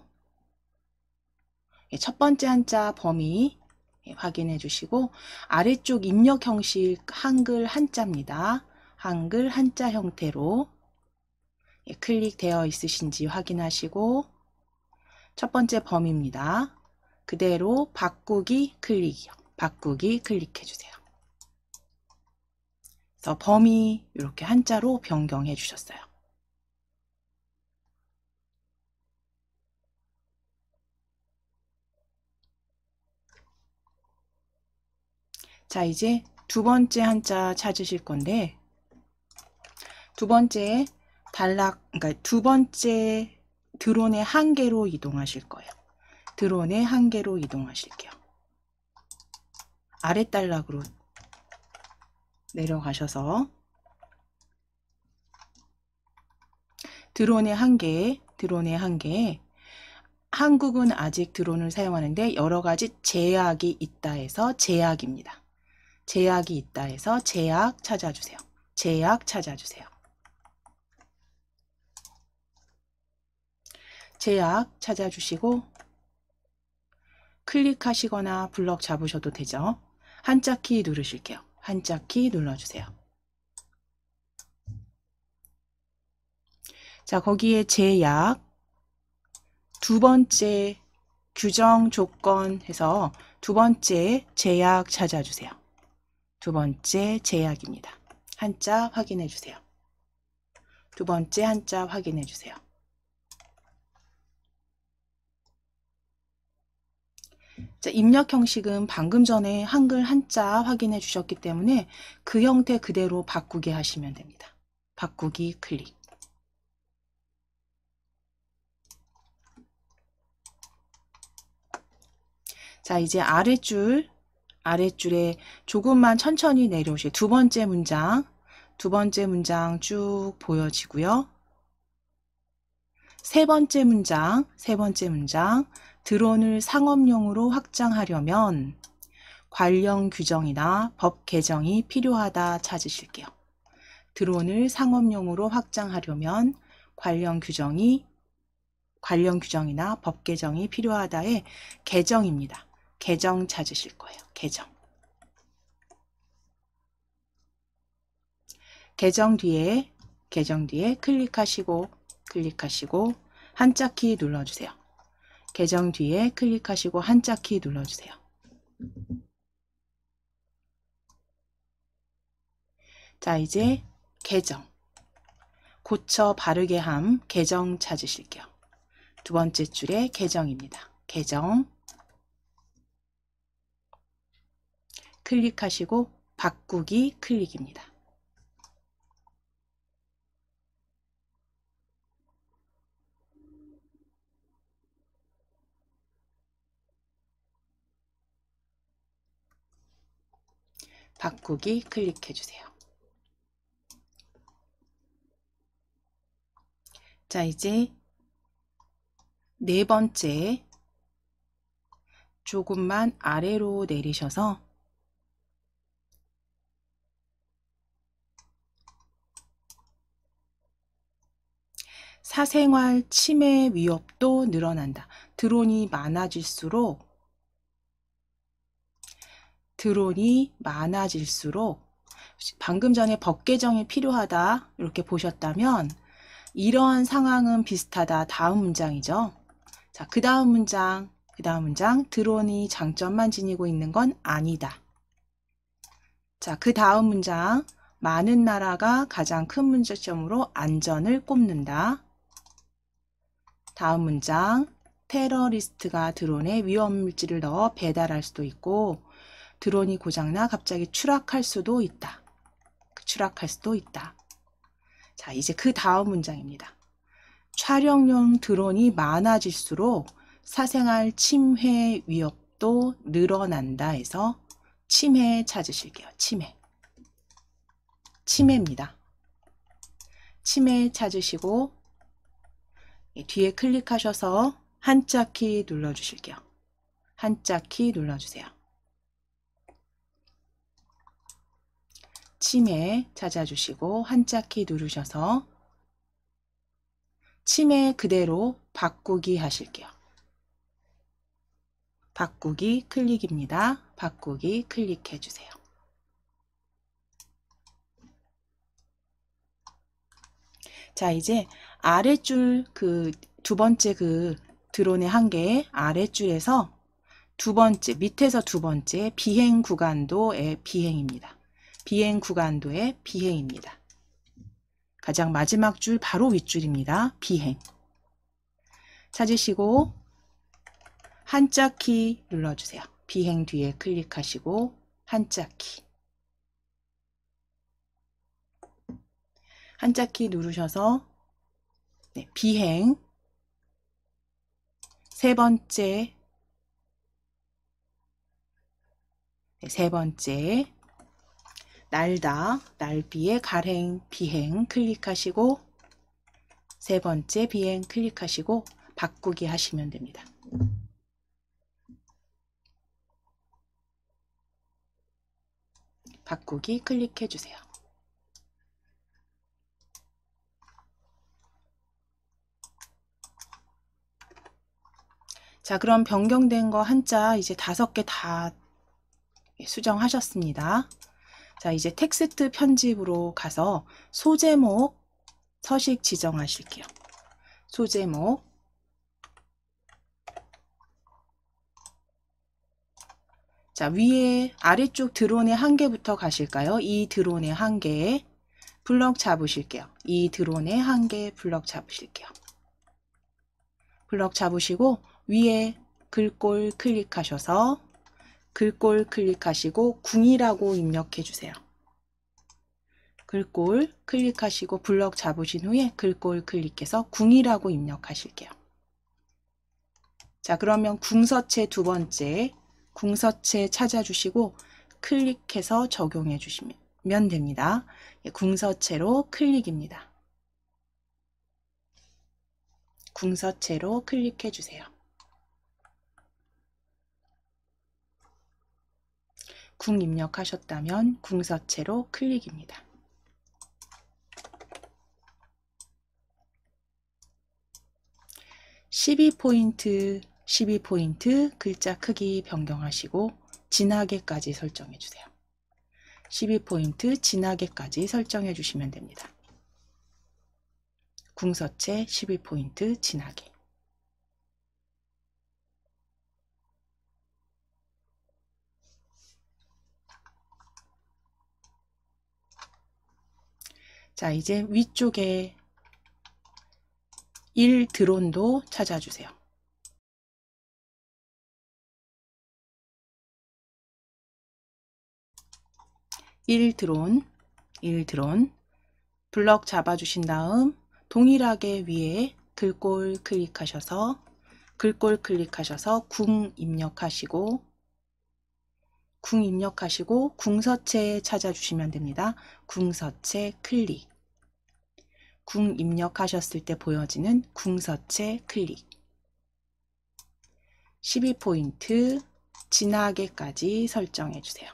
A: 첫 번째 한자 범위 확인해 주시고, 아래쪽 입력 형식 한글 한자입니다. 한글 한자 형태로 클릭되어 있으신지 확인하시고, 첫 번째 범위입니다. 그대로 바꾸기 클릭이요. 바꾸기 클릭해 주세요. 그래서 범위 이렇게 한자로 변경해 주셨어요. 자, 이제 두 번째 한자 찾으실 건데, 두 번째 그러니까 두 번째 드론의 한 개로 이동하실 거예요. 드론의 한 개로 이동하실게요. 아래 단락으로 내려가셔서 드론의 한 개, 한국은 아직 드론을 사용하는데 여러 가지 제약이 있다 해서 제약입니다. 제약이 있다 해서 제약 찾아주세요. 제약 찾아주세요. 제약 찾아주시고 클릭하시거나 블럭 잡으셔도 되죠. 한자 키 누르실게요. 한자 키 눌러주세요. 자, 거기에 제약 두 번째 규정 조건 해서 두 번째 제약 찾아주세요. 두 번째 제약입니다. 한자 확인해 주세요. 두 번째 한자 확인해 주세요. 자, 입력 형식은 방금 전에 한글 한자 확인해 주셨기 때문에 그 형태 그대로 바꾸게 하시면 됩니다. 바꾸기 클릭. 자, 이제 아랫줄에 조금만 천천히 내려오시고 두 번째 문장 쭉 보여지고요. 세 번째 문장 드론을 상업용으로 확장하려면 관련 규정이나 법 개정이 필요하다 찾으실게요. 드론을 상업용으로 확장하려면 관련 규정이나 법 개정이 필요하다의 개정입니다. 개정 찾으실 거예요. 개정 뒤에 클릭하시고 한자 키 눌러주세요. 개정 뒤에 클릭하시고 한자 키 눌러주세요. 자, 이제 개정. 고쳐 바르게 함 개정 찾으실게요. 두 번째 줄에 개정입니다. 개정. 클릭하시고 바꾸기 클릭입니다. 바꾸기 클릭해 주세요. 자, 이제 네 번째 조금만 아래로 내리셔서 사생활 침해 위협도 늘어난다. 드론이 많아질수록 방금 전에 법 개정이 필요하다 이렇게 보셨다면 이러한 상황은 비슷하다. 다음 문장이죠. 자, 그 다음 문장. 드론이 장점만 지니고 있는 건 아니다. 자, 그 다음 문장. 많은 나라가 가장 큰 문제점으로 안전을 꼽는다. 다음 문장. 테러리스트가 드론에 위험물질을 넣어 배달할 수도 있고 드론이 고장나 갑자기 추락할 수도 있다. 자, 이제 그 다음 문장입니다. 촬영용 드론이 많아질수록 사생활 침해 위협도 늘어난다 해서 침해 찾으실게요. 침해입니다. 침해 찾으시고 뒤에 클릭하셔서 한자키 눌러주실게요. 한자키 눌러주세요. 침해 찾아주시고 한자키 누르셔서 침해 그대로 바꾸기 하실게요. 바꾸기 클릭입니다. 바꾸기 클릭해 주세요. 자, 이제 아랫줄 두 번째 드론의 한계 아랫줄에서 밑에서 두 번째 비행 구간도의 비행입니다. 비행 구간도의 비행입니다. 가장 마지막 줄 바로 윗줄입니다. 비행. 찾으시고 한자키 눌러주세요. 비행 뒤에 클릭하시고 한자키. 한자키 누르셔서 비행 세 번째 날다, 날비의 가행, 비행 클릭하시고 세 번째 비행 클릭하시고 바꾸기 하시면 됩니다. 바꾸기 클릭해 주세요. 자, 그럼 변경된 거 한자 이제 5개 다 수정하셨습니다. 자, 이제 텍스트 편집으로 가서 소제목 서식 지정하실게요. 소제목. 자, 위에 아래쪽 드론의 한계부터 가실까요? 이 드론의 한계 블럭 잡으실게요. 이 드론의 한계 블럭 잡으실게요. 블럭 잡으시고 위에 글꼴 클릭하셔서 글꼴 클릭하시고 궁이라고 입력해 주세요. 글꼴 클릭하시고 블럭 잡으신 후에 글꼴 클릭해서 궁이라고 입력하실게요. 자, 그러면 궁서체 두 번째 궁서체 찾아주시고 클릭해서 적용해 주시면 됩니다. 궁서체로 클릭입니다. 궁서체로 클릭해 주세요. 궁 입력하셨다면 궁서체로 클릭입니다. (12포인트) 글자 크기 변경하시고 진하게까지 설정해 주세요. 12포인트 진하게까지 설정해 주시면 됩니다. 궁서체 12포인트 진하게. 자, 이제 위쪽에 1 드론도 찾아주세요. 1 드론 블럭 잡아주신 다음 동일하게 위에 글꼴 클릭하셔서 궁 입력하시고 궁서체 찾아주시면 됩니다. 궁서체 클릭. 궁 입력하셨을 때 보여지는 궁서체 클릭. 12포인트 진하게까지 설정해 주세요.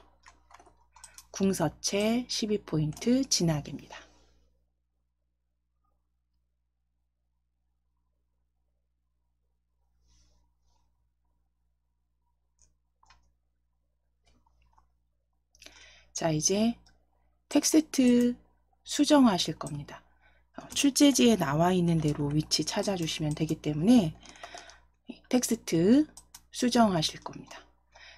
A: 궁서체 12포인트 진하게입니다. 자, 이제 텍스트 수정하실 겁니다. 출제지에 나와 있는 대로 위치 찾아주시면 되기 때문에 텍스트 수정하실 겁니다.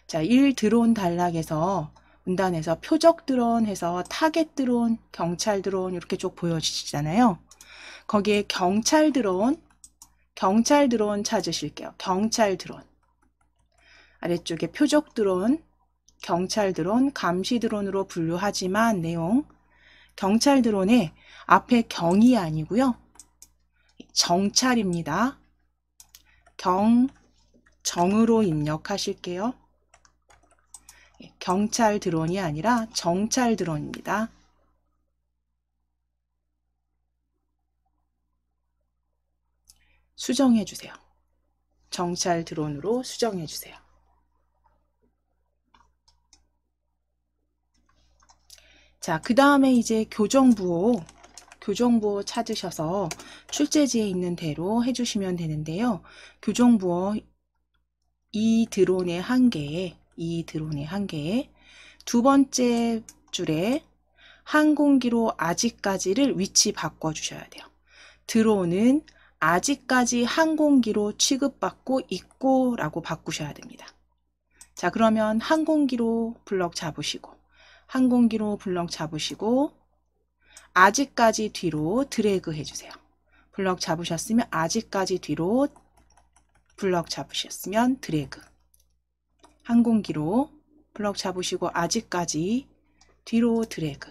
A: 자, 1 드론 단락에서 문단에서 표적 드론 해서 타겟 드론, 경찰 드론 이렇게 쭉 보여지시잖아요. 거기에 경찰 드론 찾으실게요. 경찰 드론. 아래쪽에 표적 드론, 경찰 드론, 감시 드론으로 분류하지만 내용 경찰 드론의 앞에 경이 아니고요. 정찰입니다. 정으로 입력하실게요. 경찰 드론이 아니라 정찰 드론입니다. 수정해 주세요. 정찰 드론으로 수정해 주세요. 자, 그 다음에 이제 교정부호 찾으셔서 출제지에 있는 대로 해주시면 되는데요. 교정부호 이 드론의 한 개에 두 번째 줄에 항공기로 아직까지를 위치 바꿔주셔야 돼요. 드론은 아직까지 항공기로 취급받고 있고 라고 바꾸셔야 됩니다. 자, 그러면 항공기로 블럭 잡으시고 아직까지 뒤로 드래그 해주세요. 블럭 잡으셨으면 아직까지 뒤로 블럭 잡으셨으면 드래그. 항공기로 블럭 잡으시고 아직까지 뒤로 드래그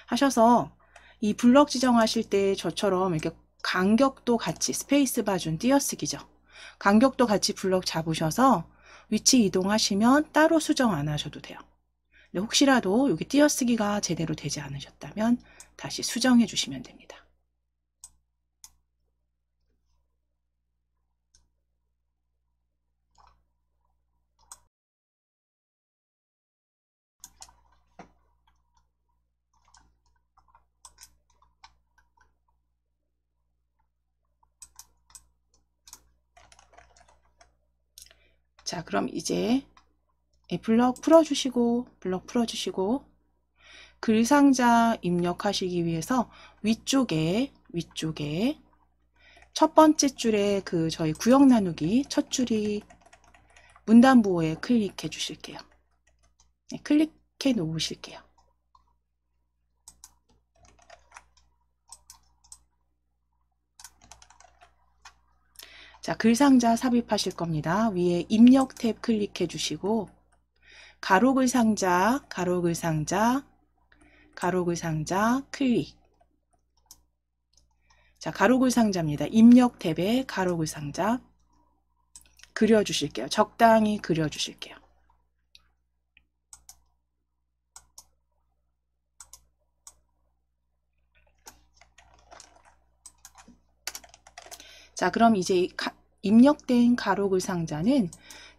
A: 하셔서 이 블럭 지정하실 때 저처럼 이렇게 간격도 같이 스페이스바 준 띄어쓰기죠. 간격도 같이 블럭 잡으셔서 위치 이동하시면 따로 수정 안 하셔도 돼요. 근데 혹시라도 여기 띄어쓰기가 제대로 되지 않으셨다면 다시 수정해 주시면 됩니다. 자, 그럼 이제 블럭 풀어주시고 글상자 입력하시기 위해서 위쪽에 첫 번째 줄에 그 저희 구역 나누기 첫 줄이 문단 보호에 클릭해 주실게요. 네, 클릭해 놓으실게요. 자, 글상자 삽입하실 겁니다. 위에 입력 탭 클릭해 주시고 가로글상자 클릭. 자, 가로글상자입니다. 입력 탭에 가로글상자 그려주실게요. 적당히 그려주실게요. 자, 그럼 이제 입력된 가로글상자는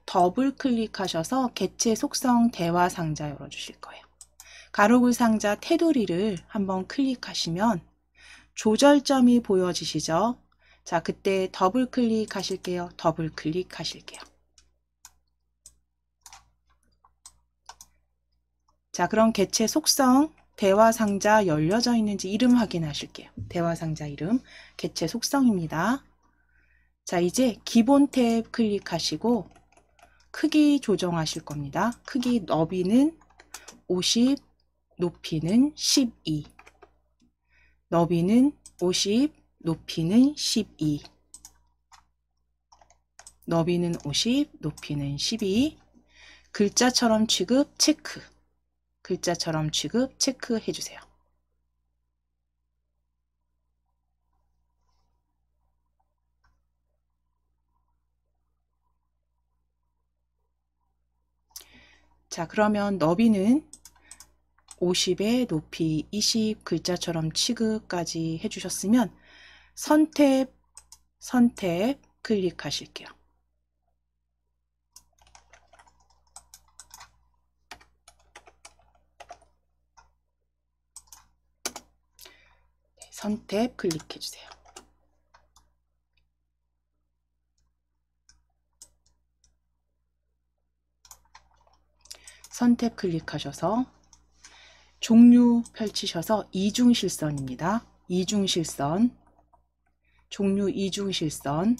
A: 더블 클릭하셔서 개체 속성 대화 상자 열어주실 거예요. 가로글상자 테두리를 한번 클릭하시면 조절점이 보여지시죠? 자, 그때 더블 클릭하실게요. 자, 그럼 개체 속성 대화 상자 열려져 있는지 이름 확인하실게요. 대화 상자 이름 개체 속성입니다. 자, 이제 기본 탭 클릭하시고 크기 조정하실 겁니다. 크기 너비는 50, 높이는 12. 너비는 50, 높이는 12. 너비는 50, 높이는 12. 글자처럼 취급 체크. 글자처럼 취급 체크해 주세요. 자, 그러면 너비는 50에 높이 20 글자처럼 취급까지 해주셨으면 선택 클릭하실게요. 네, 선택 클릭해주세요. 선택 클릭하셔서 종류 펼치셔서 이중실선입니다. 이중실선, 종류 이중실선,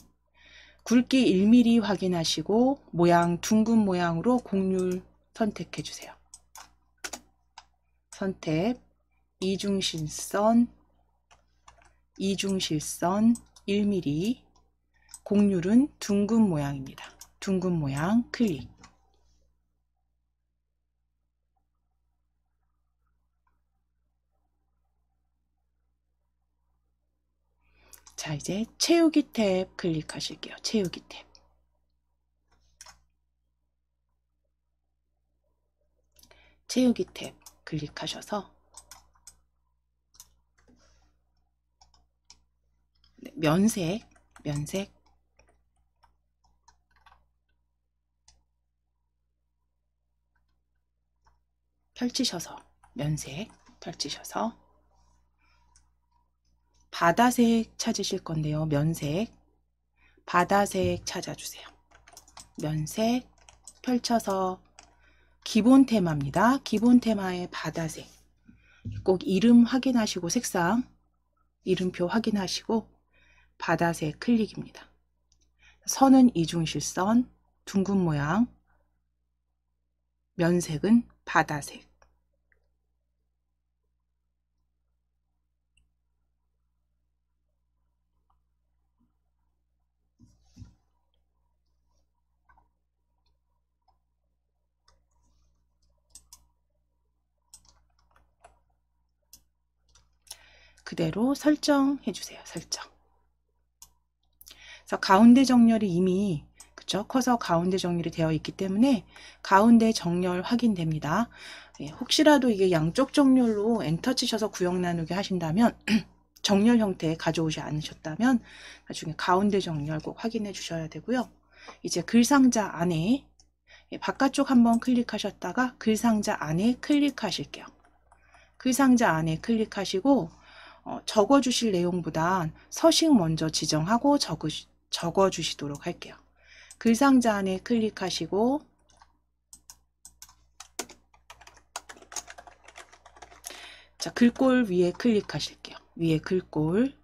A: 굵기 1mm 확인하시고 모양 둥근 모양으로 곡률 선택해 주세요. 선택, 이중실선 1mm, 곡률은 둥근 모양입니다. 둥근 모양 클릭. 자, 이제 채우기 탭 클릭하실게요. 채우기 탭. 채우기 탭 클릭하셔서 면색 펼치셔서 면색 펼치셔서 바다색 찾으실 건데요. 면색 바다색 찾아주세요. 면색 펼쳐서 기본 테마입니다. 기본 테마의 바다색. 꼭 이름 확인하시고 색상 이름표 확인하시고 바다색 클릭입니다. 선은 이중실선 둥근 모양, 면색은 바다색. 그대로 설정해 주세요. 설정. 그래서 가운데 정렬이 이미 그쵸? 커서 가운데 정렬이 되어 있기 때문에 가운데 정렬 확인됩니다. 예, 혹시라도 이게 양쪽 정렬로 엔터 치셔서 구역 나누기 하신다면 정렬 형태 가져오지 않으셨다면 나중에 가운데 정렬 꼭 확인해 주셔야 되고요. 이제 글상자 안에 바깥쪽 한번 클릭하셨다가 글상자 안에 클릭하실게요. 글상자 안에 클릭하시고 적어 주실 내용보단 서식 먼저 지정하고 적어 주시도록 할게요. 글상자 안에 클릭하시고 자, 글꼴 위에 클릭하실게요. 위에 글꼴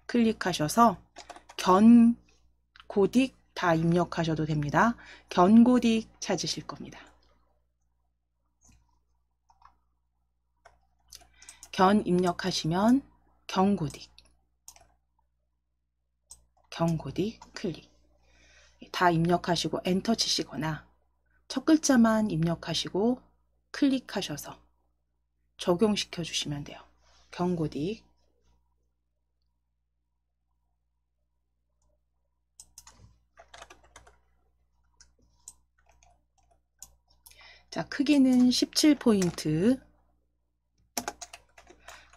A: 클릭하셔서 견고딕 다 입력하셔도 됩니다. 견고딕 찾으실 겁니다. 견 입력하시면 견고딕 클릭. 다 입력하시고 엔터 치시거나 첫 글자만 입력하시고 클릭하셔서 적용시켜 주시면 돼요. 견고딕. 자, 크기는 17포인트.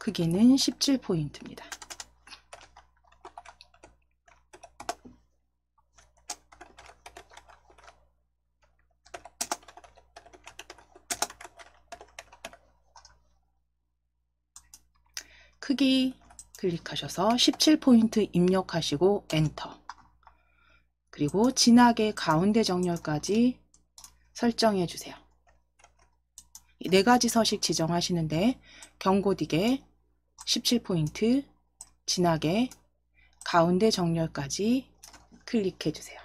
A: 크기는 17포인트입니다. 크기 클릭하셔서 17포인트 입력하시고 엔터. 그리고 진하게 가운데 정렬까지 설정해 주세요. 네 가지 서식 지정하시는데 견고딕에 17포인트, 진하게 가운데 정렬까지 클릭해 주세요.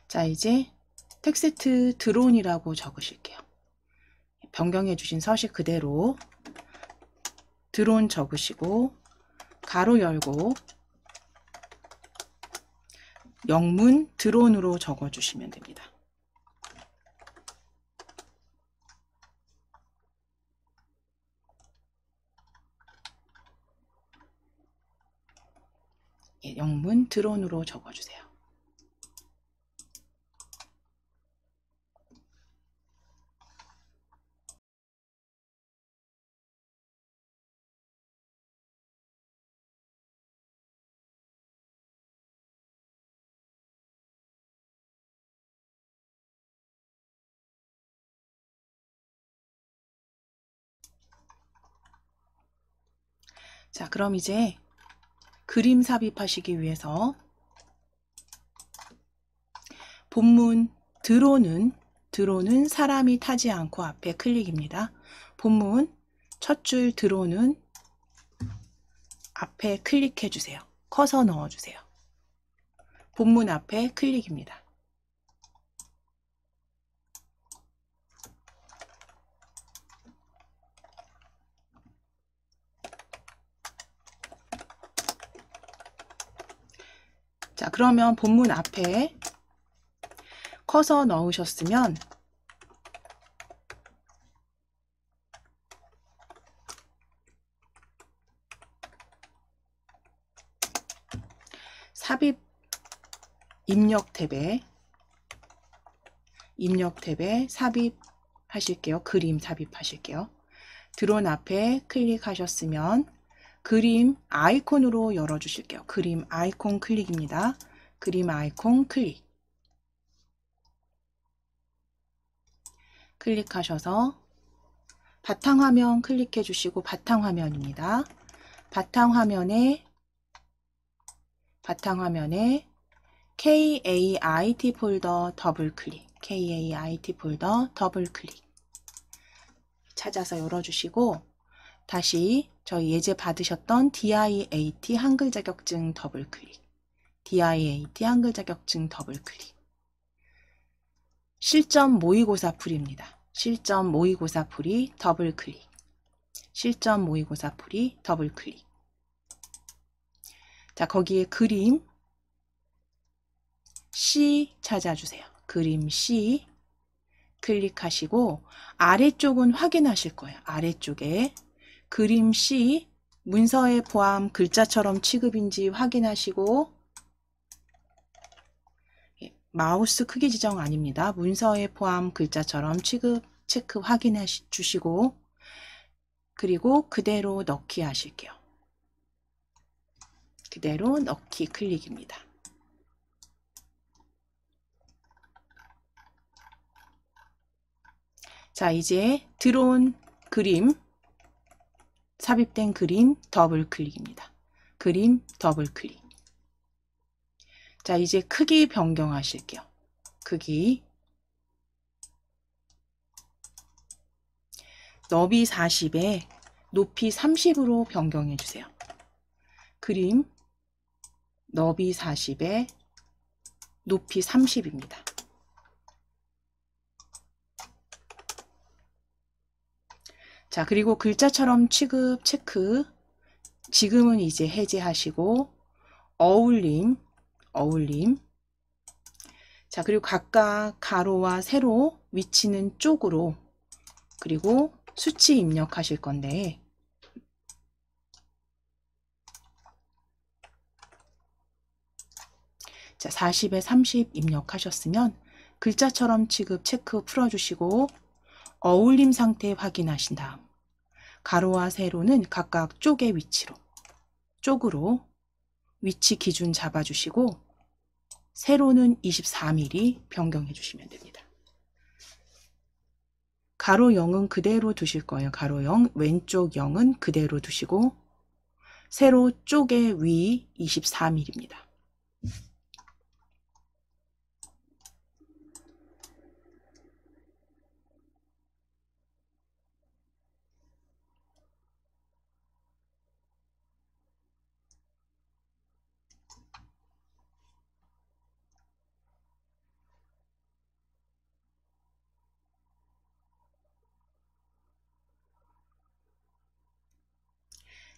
A: 자, 이제 텍스트 드론이라고 적으실게요. 변경해 주신 서식 그대로 드론 적으시고 가로 열고 영문 드론으로 적어 주시면 됩니다. 예, 영문 드론으로 적어 주세요. 자, 그럼 이제 그림 삽입하시기 위해서 본문 드론은 사람이 타지 않고 앞에 클릭입니다. 본문 첫 줄 드론은 앞에 클릭해 주세요. 커서 넣어 주세요. 본문 앞에 클릭입니다. 자, 그러면 본문 앞에 커서 넣으셨으면 삽입 입력 탭에 삽입하실게요. 그림 삽입하실게요. 드론 앞에 클릭하셨으면 그림 아이콘으로 열어주실게요. 그림 아이콘 클릭입니다. 그림 아이콘 클릭하셔서 바탕화면 클릭해 주시고 바탕화면입니다. 바탕화면에 KAIT 폴더 더블 클릭, 찾아서 열어주시고 다시 저희 예제 받으셨던 DIAT 한글 자격증 더블 클릭, 실전 모의고사 풀이입니다. 실전 모의고사 풀이 더블 클릭, 자, 거기에 그림 C 찾아주세요. 그림 C 클릭하시고 아래쪽은 확인하실 거예요. 아래쪽에 그림 C 문서에 포함 글자처럼 취급인지 확인하시고, 마우스 크기 지정 아닙니다. 문서에 포함 글자처럼 취급 체크 확인해 주시고, 그리고 그대로 넣기 하실게요. 그대로 넣기 클릭입니다. 자, 이제 드론 그림 삽입된 그림 더블 클릭입니다. 그림 더블 클릭. 자, 이제 크기 변경하실게요. 크기 너비 40에 높이 30으로 변경해 주세요. 그림 너비 40에 높이 30입니다. 자, 그리고 글자처럼 취급 체크 지금은 이제 해제하시고 어울림 자, 그리고 각각 가로와 세로 위치는 쪽으로, 그리고 수치 입력하실 건데 자, 40에 30 입력하셨으면 글자처럼 취급 체크 풀어주시고 어울림 상태 확인하신 다음 가로와 세로는 각각 쪽의 쪽으로 위치 기준 잡아주시고 세로는 24mm 변경해 주시면 됩니다. 가로 0은 그대로 두실 거예요. 가로 0, 왼쪽 0은 그대로 두시고 세로 쪽의 위 24mm입니다.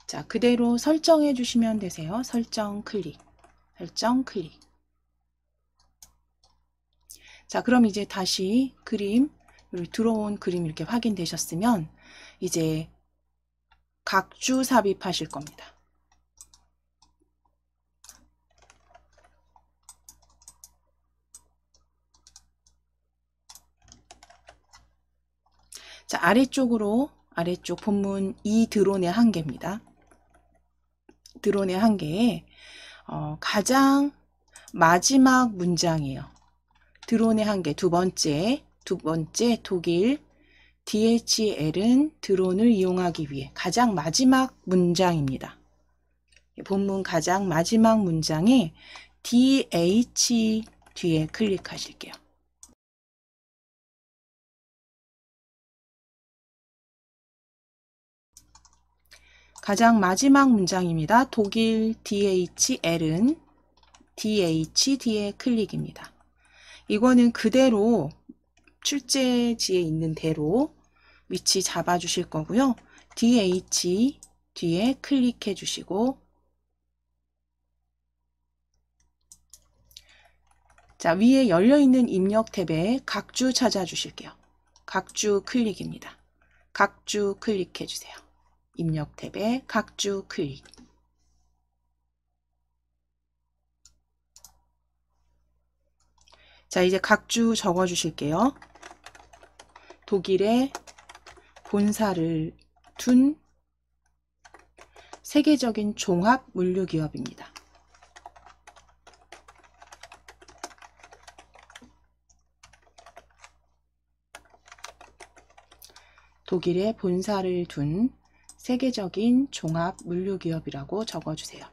A: 자, 그대로 설정해 주시면 되세요. 설정 클릭. 자, 그럼 이제 다시 그림, 들어온 그림 이렇게 확인되셨으면 이제 각주 삽입하실 겁니다. 자, 아래쪽 본문 이 드론의 한계입니다. 드론의 한계에 가장 마지막 문장이에요. 드론의 한계 두 번째 독일 DHL은 드론을 이용하기 위해 가장 마지막 문장입니다. 본문 가장 마지막 문장에 DH 뒤에 클릭하실게요. 가장 마지막 문장입니다. 독일 DHL은 DH 뒤에 클릭입니다. 이거는 그대로 출제지에 있는 대로 위치 잡아주실 거고요. DH 뒤에 클릭해 주시고, 자, 위에 열려있는 입력 탭에 각주 찾아주실게요. 각주 클릭입니다. 각주 클릭해 주세요. 입력 탭에 각주 클릭. 자, 이제 각주 적어 주실게요. 독일에 본사를 둔 세계적인 종합 물류기업입니다. 독일에 본사를 둔 세계적인 종합 물류기업이라고 적어주세요.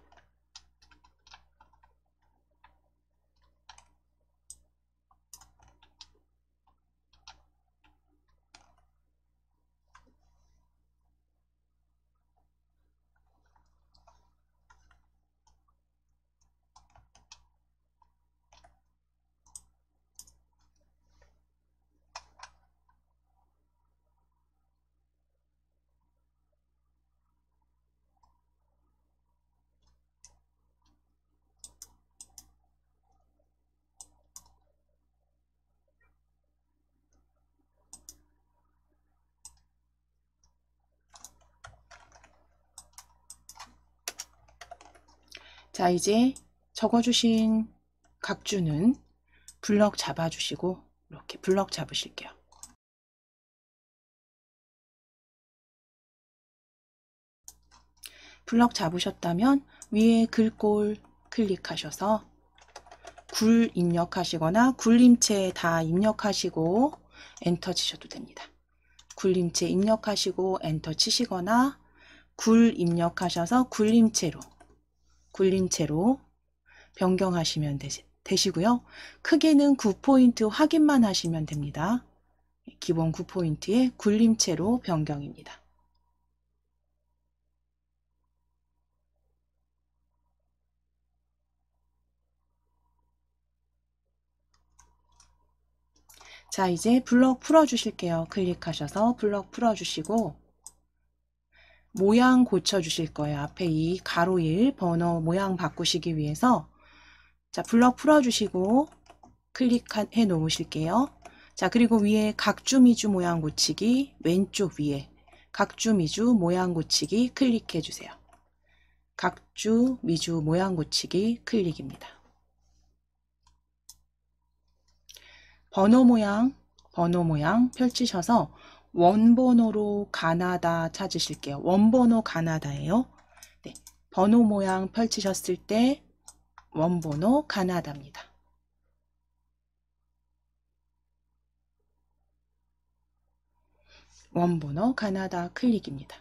A: 자, 이제 적어주신 각주는 블럭 잡아주시고 이렇게 블럭 잡으실게요. 블럭 잡으셨다면 위에 글꼴 클릭하셔서 굴 입력하시거나 굴림체 다 입력하시고 엔터 치셔도 됩니다. 굴림체 입력하시고 엔터 치시거나 굴 입력하셔서 굴림체로 변경하시면 되시고요. 크기는 9포인트 확인만 하시면 됩니다. 기본 9포인트에 굴림체로 변경입니다. 자, 이제 블럭 풀어주실게요. 클릭하셔서 블럭 풀어주시고 모양 고쳐주실 거예요. 앞에 이 가로 1 번호 모양 바꾸시기 위해서 자, 블럭 풀어주시고 클릭해 놓으실게요. 자, 그리고 위에 각주 미주 모양 고치기 왼쪽 위에 각주 미주 모양 고치기 클릭해 주세요. 각주 미주 모양 고치기 클릭입니다. 번호 모양 펼치셔서 원번호로 가나다 찾으실게요. 원번호 가나다예요. 네, 번호 모양 펼치셨을 때 원번호 가나다입니다. 원번호 가나다 클릭입니다.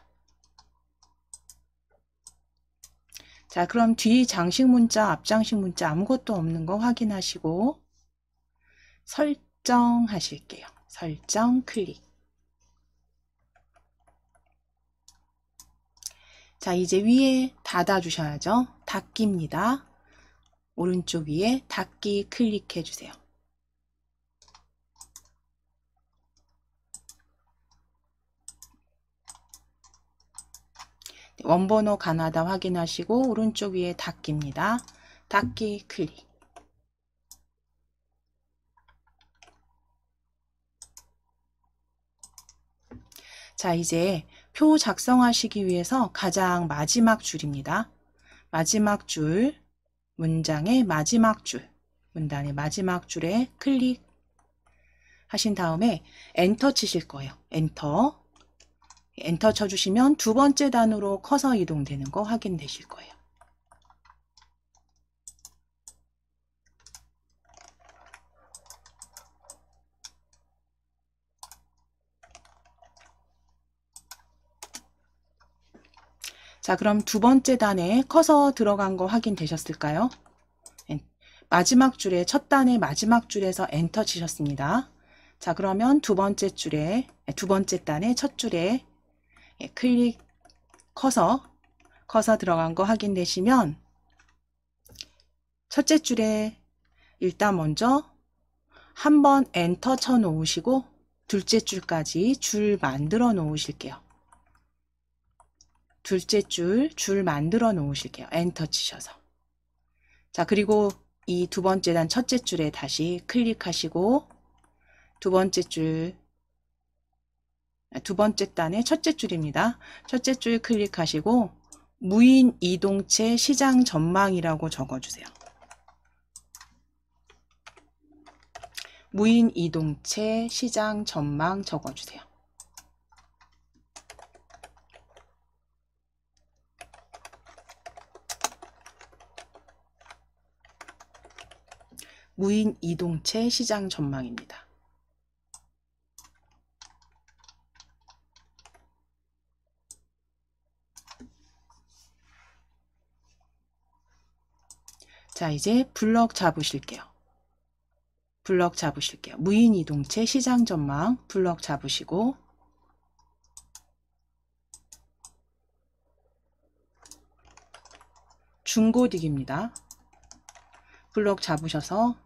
A: 자, 그럼 뒤 장식 문자, 앞 장식 문자 아무것도 없는 거 확인하시고 설정하실게요. 설정 클릭. 자, 이제 위에 닫아주셔야죠. 닫기입니다. 오른쪽 위에 닫기 클릭해 주세요. 원번호 가나다 확인하시고 오른쪽 위에 닫기입니다. 닫기 클릭. 자, 이제 표 작성하시기 위해서 가장 마지막 줄입니다. 마지막 줄, 문장의 마지막 줄, 문단의 마지막 줄에 클릭 하신 다음에 엔터 치실 거예요. 엔터. 엔터 쳐주시면 두 번째 단으로 커서 이동되는 거 확인되실 거예요. 자, 그럼 두 번째 단에 커서 들어간 거 확인되셨을까요? 마지막 줄에 첫 단의 마지막 줄에서 엔터 치셨습니다. 자, 그러면 두 번째 단의 첫 줄에 클릭 커서 들어간 거 확인되시면 첫째 줄에 일단 먼저 한번 엔터 쳐 놓으시고 둘째 줄까지 줄 만들어 놓으실게요. 둘째 줄 만들어 놓으실게요. 엔터 치셔서. 자, 그리고 이 두 번째 단 첫째 줄에 다시 클릭하시고 두 번째 단의 첫째 줄입니다. 첫째 줄 클릭하시고 무인 이동체 시장 전망이라고 적어주세요. 무인 이동체 시장 전망 적어주세요. 무인 이동체 시장 전망입니다. 자, 이제 블럭 잡으실게요. 무인 이동체 시장 전망 블럭 잡으시고 중고딕입니다. 블럭 잡으셔서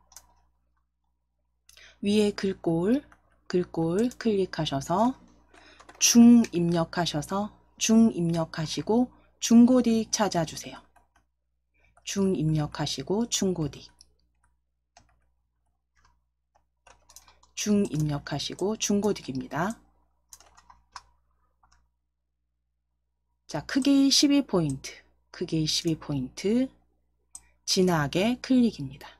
A: 위에 글꼴 클릭하셔서 중 입력하시고 중고딕 찾아주세요. 중 입력하시고 중고딕 중고딕입니다. 자, 크기 12포인트 진하게 클릭입니다.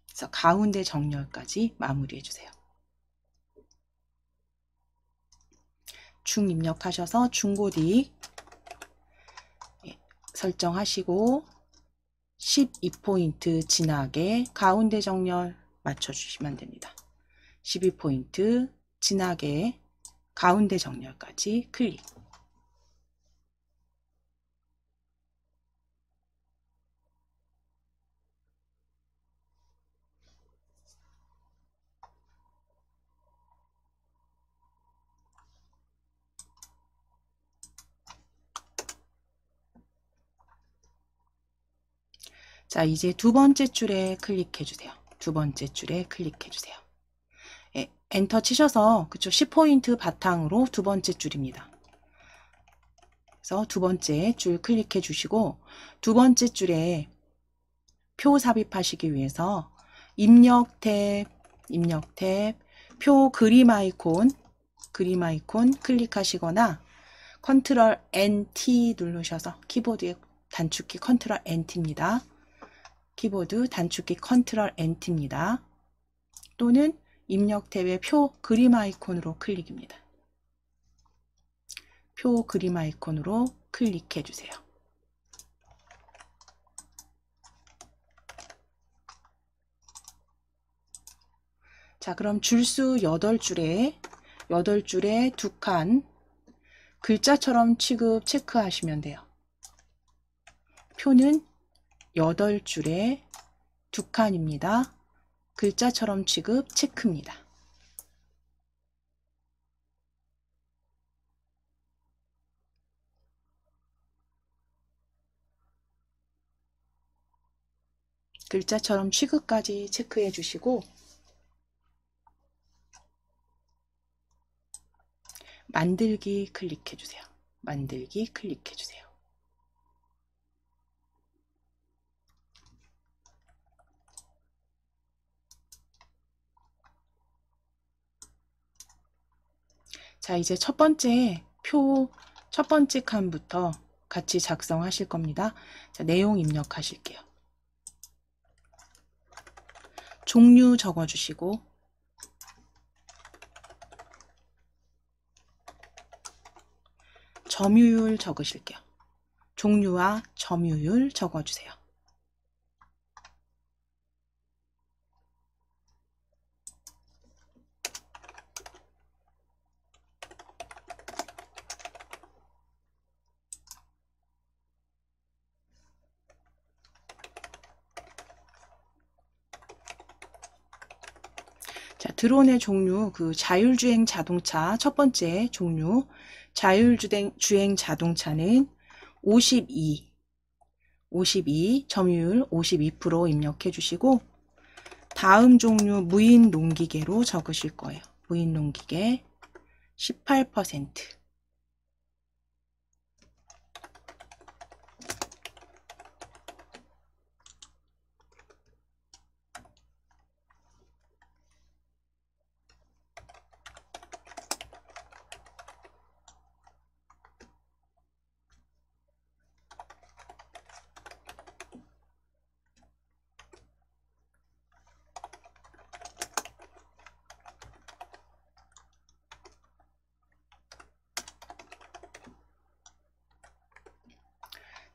A: 그래서 가운데 정렬까지 마무리해 주세요. 중 입력하셔서 중고딕 설정하시고 12포인트 진하게 가운데 정렬 맞춰주시면 됩니다. 12포인트 진하게 가운데 정렬까지 클릭. 자, 이제 두 번째 줄에 클릭해 주세요. 엔터 치셔서 그쵸 10포인트 바탕으로 두 번째 줄입니다. 그래서 두 번째 줄 클릭해 주시고 두 번째 줄에 표 삽입하시기 위해서 입력 탭 표 그림 아이콘 클릭하시거나 컨트롤 NT 누르셔서 키보드의 단축키 컨트롤 NT입니다. 키보드 단축키 컨트롤 NT입니다. 또는 입력 탭의 표 그림 아이콘으로 클릭입니다. 표 그림 아이콘으로 클릭해 주세요. 자, 그럼 줄수 8줄에 2칸 글자처럼 취급 체크하시면 돼요. 표는 8줄에 2칸입니다. 글자처럼 취급 체크입니다. 글자처럼 취급까지 체크해 주시고 만들기 클릭해 주세요. 자, 이제 첫 번째 칸부터 같이 작성하실 겁니다. 자, 내용 입력하실게요. 종류 적어주시고 점유율 적으실게요. 종류와 점유율 적어주세요. 드론의 종류, 그 자율주행 자동차 첫 번째 종류, 자율주행 자동차는 52, 점유율 52% 입력해 주시고, 다음 종류 무인 농기계로 적으실 거예요. 무인 농기계 18%.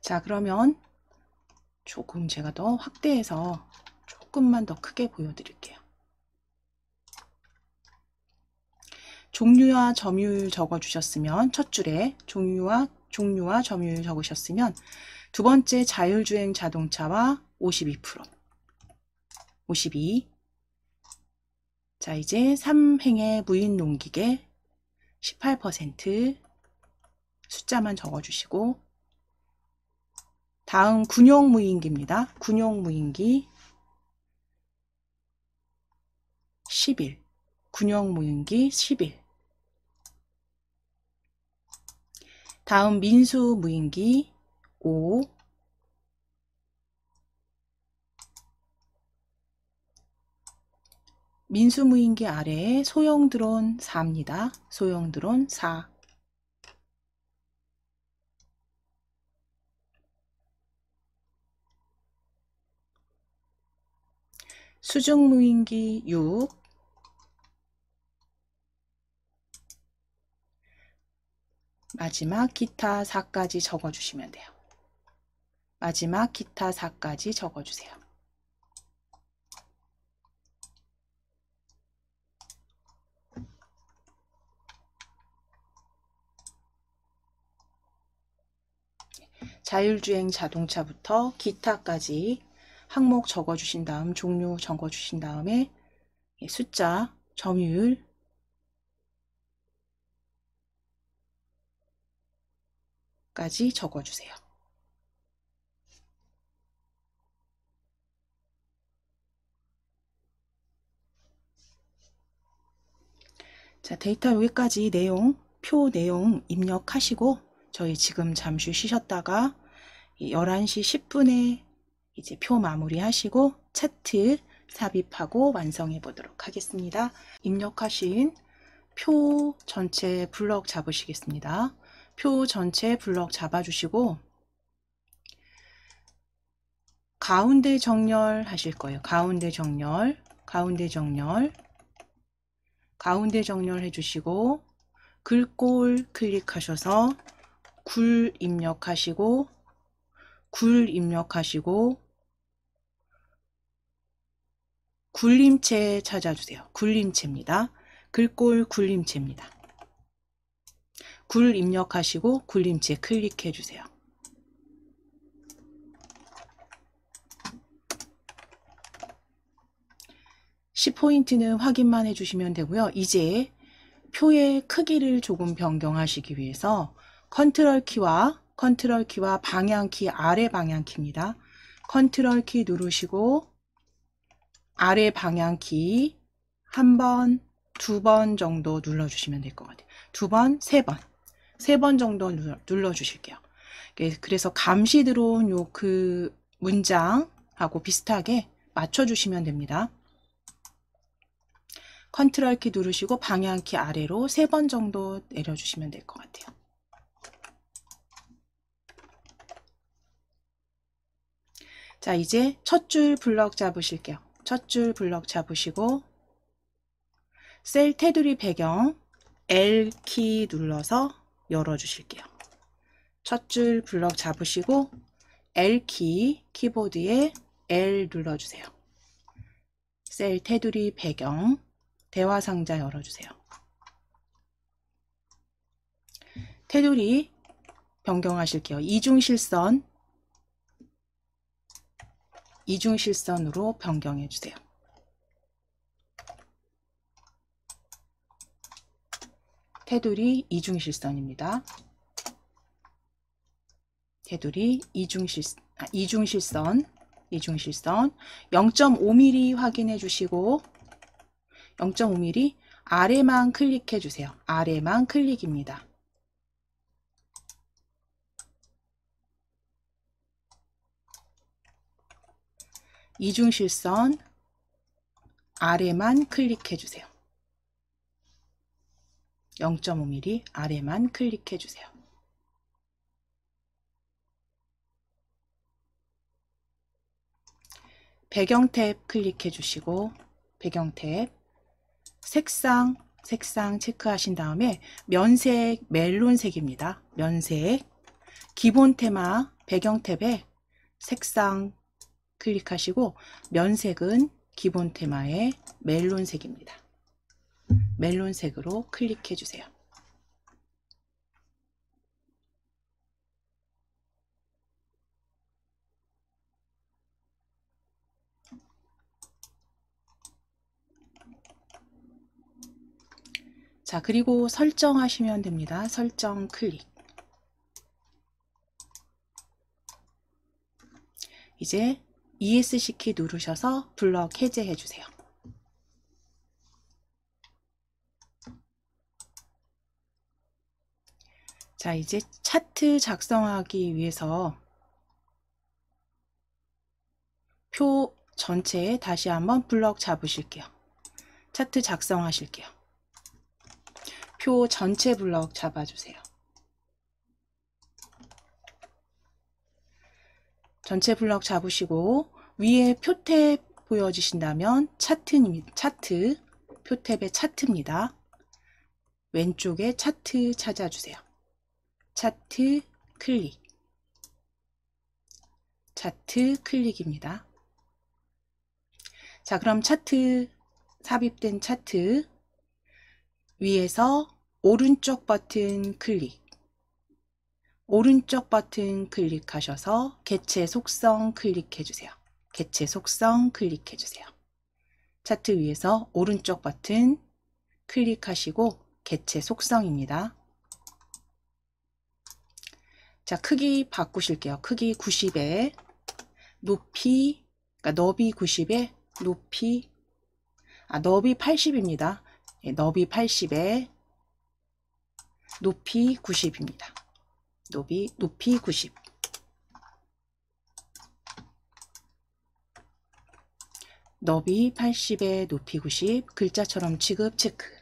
A: 자, 그러면 조금 제가 더 확대해서 조금만 더 크게 보여드릴게요. 종류와 점유율 적어주셨으면, 첫 줄에 종류와 점유율 적으셨으면, 두 번째 자율주행 자동차와 52%, 52. 자, 이제 3행의 무인 농기계 18% 숫자만 적어주시고, 다음 군용 무인기입니다. 군용 무인기 11, 군용 무인기 11. 다음 민수 무인기 5, 민수 무인기 아래에 소형 드론 4입니다. 소형 드론 4. 수중 무인기 6, 마지막 기타 4까지 적어주시면 돼요. 마지막 기타 4까지 적어주세요. 자율주행 자동차부터 기타까지 항목 적어주신 다음, 종류 적어주신 다음에 숫자, 점유율 까지 적어주세요. 자, 데이터 여기까지 표 내용 입력하시고, 저희 지금 잠시 쉬셨다가 11시 10분에 이제 표 마무리 하시고 차트 삽입하고 완성해 보도록 하겠습니다. 입력하신 표 전체 블럭 잡으시겠습니다. 표 전체 블럭 잡아주시고 가운데 정렬 하실 거예요. 가운데 정렬 해주시고 글꼴 클릭하셔서 굴 입력하시고 굴림체 찾아주세요. 굴림체입니다. 글꼴 굴림체입니다. 굴 입력하시고 굴림체 클릭해 주세요. C포인트는 확인만 해주시면 되고요. 이제 표의 크기를 조금 변경하시기 위해서 컨트롤 키와 방향키, 아래 방향키입니다. 컨트롤 키 누르시고 아래 방향키 한 번, 두 번 정도 눌러주시면 될 것 같아요. 두 번, 세 번 정도 눌러주실게요. 그래서 감시 들어온 그 문장하고 비슷하게 맞춰주시면 됩니다. 컨트롤 키 누르시고 방향키 아래로 3번 정도 내려주시면 될 것 같아요. 자, 이제 첫 줄 블럭 잡으실게요. 첫 줄 블럭 잡으시고 셀 테두리 배경 L키 눌러서 열어주실게요. 첫 줄 블럭 잡으시고 L키, 키보드에 L 눌러주세요. 셀 테두리 배경 대화 상자 열어주세요. 테두리 변경하실게요. 이중실선으로 변경해 주세요. 테두리 이중실선입니다. 테두리 이중실선 0.5mm 확인해 주시고 0.5mm 아래만 클릭해 주세요. 아래만 클릭입니다. 이중실선 아래만 클릭해 주세요. 0.5mm 아래만 클릭해 주세요. 배경 탭 클릭해 주시고 배경 탭 색상 체크하신 다음에 면색 멜론색입니다. 면색 기본 테마 배경 탭에 색상 클릭하시고 면색은 기본 테마의 멜론색입니다. 멜론색으로 클릭해 주세요. 자, 그리고 설정하시면 됩니다. 설정 클릭. 이제 ESC 키 누르셔서 블럭 해제해 주세요. 자, 이제 차트 작성하기 위해서 표 전체에 다시 한번 블럭 잡으실게요. 차트 작성하실게요. 표 전체 블럭 잡아주세요. 전체 블럭 잡으시고 위에 표 탭 보여지신다면 차트 표 탭의 차트입니다. 왼쪽에 차트 찾아주세요. 차트 클릭. 차트 클릭입니다. 자, 그럼 차트 삽입된 차트 위에서 오른쪽 버튼 클릭. 오른쪽 버튼 클릭하셔서 개체 속성 클릭해 주세요. 개체 속성 클릭해 주세요. 차트 위에서 오른쪽 버튼 클릭하시고 개체 속성입니다. 자, 크기 바꾸실게요. 크기 90에 높이, 그러니까 너비 90에 높이, 너비 80입니다. 예, 너비 80에 높이 90입니다. 높이 90. 너비 80에 높이 90. 글자처럼 취급 체크.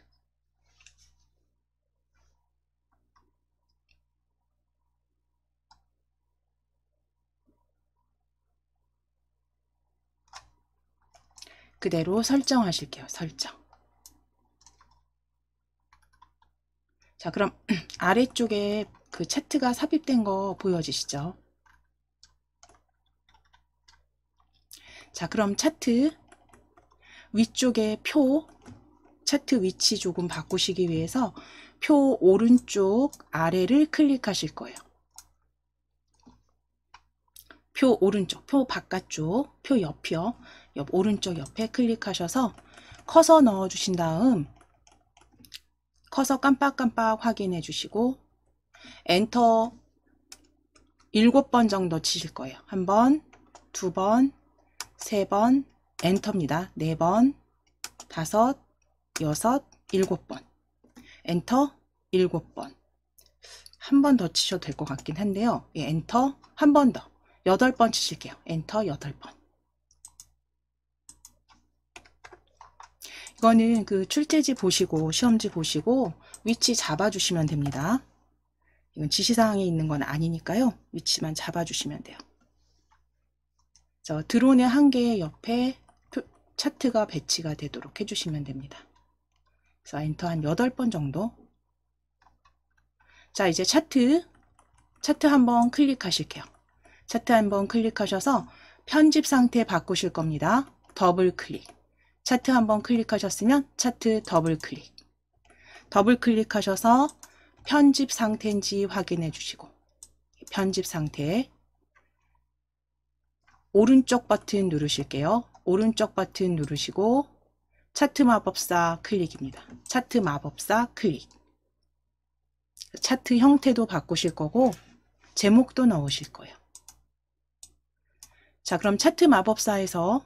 A: 그대로 설정하실게요. 설정. 자, 그럼 아래쪽에 그 차트가 삽입된 거 보여지시죠? 자, 그럼 차트 위쪽에 표, 차트 위치 조금 바꾸시기 위해서 표 오른쪽 아래를 클릭하실 거예요. 표 오른쪽, 표 바깥쪽, 표 옆이요. 옆 오른쪽 옆에 클릭하셔서 커서 넣어 주신 다음 커서 깜빡깜빡 확인해 주시고 엔터 7번 정도 치실 거예요. 1번, 2번, 3번, 엔터입니다. 4번, 5, 6, 7번. 엔터 7번. 한 번 더 치셔도 될 것 같긴 한데요. 예, 엔터 한 번 더. 8번 치실게요. 엔터 8번. 이거는 그 출제지 보시고 시험지 보시고 위치 잡아주시면 됩니다. 이건 지시사항에 있는 건 아니니까요. 위치만 잡아주시면 돼요. 드론의 한 개 옆에 차트가 배치가 되도록 해주시면 됩니다. 그래서 엔터 한 8번 정도. 자, 이제 차트 한번 클릭하실게요. 차트 한번 클릭하셔서 편집 상태 바꾸실 겁니다. 더블 클릭. 차트 한번 클릭하셨으면 차트 더블 클릭. 더블 클릭하셔서 편집 상태인지 확인해 주시고 편집 상태 오른쪽 버튼 누르실게요. 오른쪽 버튼 누르시고 차트 마법사 클릭입니다. 차트 마법사 클릭. 차트 형태도 바꾸실 거고 제목도 넣으실 거예요. 자, 그럼 차트 마법사에서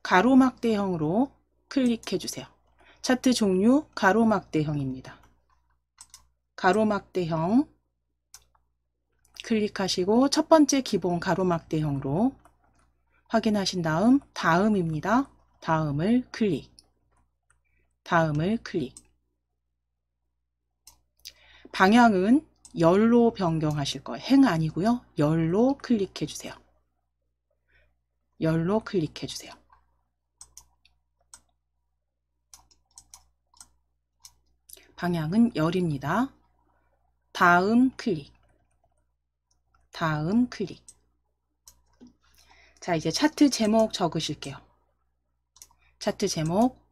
A: 가로막대형으로 클릭해 주세요. 차트 종류 가로막대형입니다. 가로막대형 클릭하시고 첫 번째 기본 가로막대형으로 확인하신 다음 다음입니다. 다음을 클릭. 다음을 클릭. 방향은 열로 변경하실 거예요. 행 아니고요. 열로 클릭해 주세요. 열로 클릭해 주세요. 방향은 열입니다. 다음 클릭. 다음 클릭. 자, 이제 차트 제목 적으실게요. 차트 제목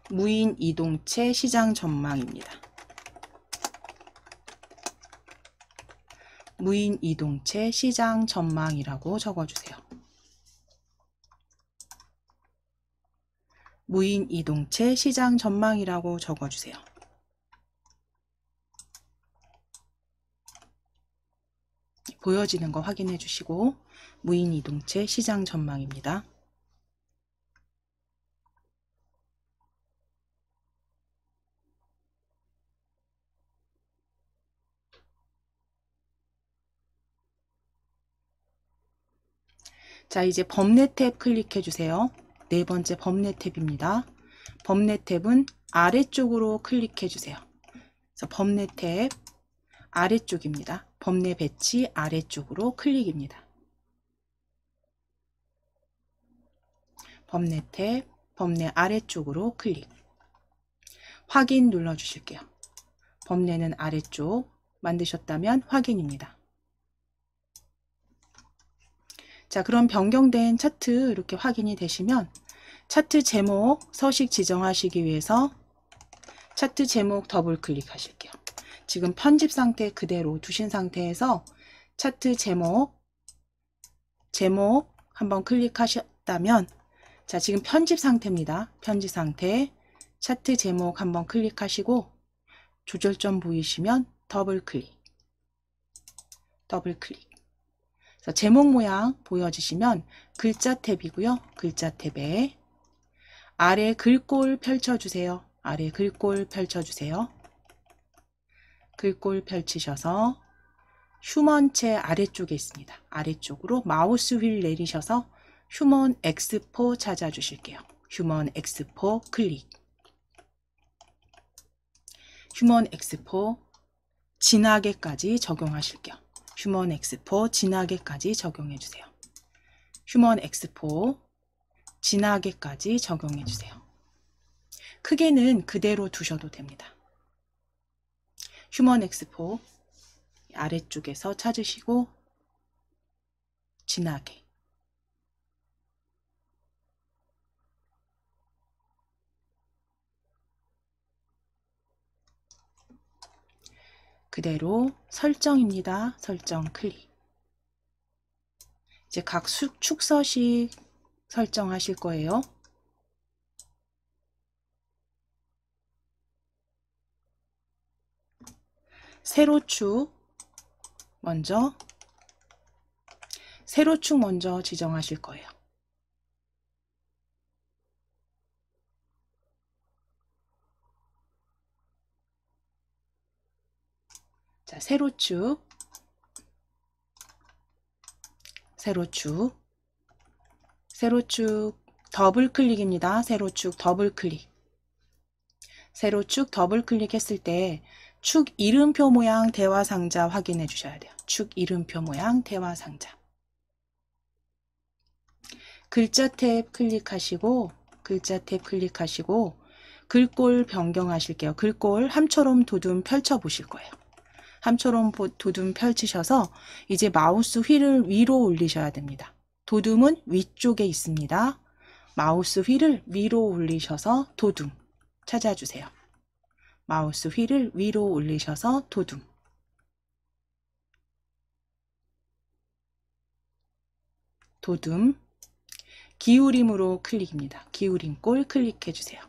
A: 무인 이동체 시장 전망입니다. 무인 이동체 시장 전망이라고 적어주세요. 무인 이동체 시장 전망이라고 적어주세요. 보여지는 거 확인해 주시고 무인 이동체 시장 전망입니다. 자, 이제 범례 탭 클릭해 주세요. 네 번째 범례 탭입니다. 범례 탭은 아래쪽으로 클릭해 주세요. 그래서 범례 탭 아래쪽입니다. 범례 배치 아래쪽으로 클릭입니다. 범례 탭 범례 아래쪽으로 클릭. 확인 눌러 주실게요. 범례는 아래쪽 만드셨다면 확인입니다. 자, 그럼 변경된 차트 이렇게 확인이 되시면 차트 제목 서식 지정하시기 위해서 차트 제목 더블 클릭하실게요. 지금 편집 상태 그대로 두신 상태에서 차트 제목 한번 클릭하셨다면 자, 지금 편집 상태입니다. 편집 상태 차트 제목 한번 클릭하시고 조절점 보이시면 더블 클릭. 더블 클릭. 그래서 제목 모양 보여지시면 글자 탭이고요. 글자 탭에 아래 글꼴 펼쳐주세요. 아래 글꼴 펼쳐주세요. 글꼴 펼치셔서 휴먼체 아래쪽에 있습니다. 아래쪽으로 마우스 휠 내리셔서 휴먼 엑스포 찾아주실게요. 휴먼 엑스포 클릭. 휴먼 엑스포 진하게까지 적용하실게요. 휴먼 엑스포 진하게까지 적용해주세요. 휴먼 엑스포 진하게까지 적용해주세요. 크게는 그대로 두셔도 됩니다. 휴먼 엑스포 아래쪽에서 찾으시고 진하게 그대로 설정입니다. 설정 클릭. 이제 각 축서식 설정하실 거예요. 세로축 먼저 지정하실 거예요. 자, 세로축 더블 클릭입니다. 세로축 더블 클릭. 세로축 더블 클릭했을 때 축 이름표 모양 대화 상자 확인해 주셔야 돼요. 축 이름표 모양 대화 상자. 글자 탭 클릭하시고 글꼴 변경하실게요. 글꼴 함초롬 도둠 펼쳐 보실 거예요. 함초롬 도둠 펼치셔서 이제 마우스 휠을 위로 올리셔야 됩니다. 도둠은 위쪽에 있습니다. 마우스 휠을 위로 올리셔서 도둠 찾아주세요. 마우스 휠을 위로 올리셔서 도둠. 기울임으로 클릭입니다. 기울임꼴 클릭해 주세요.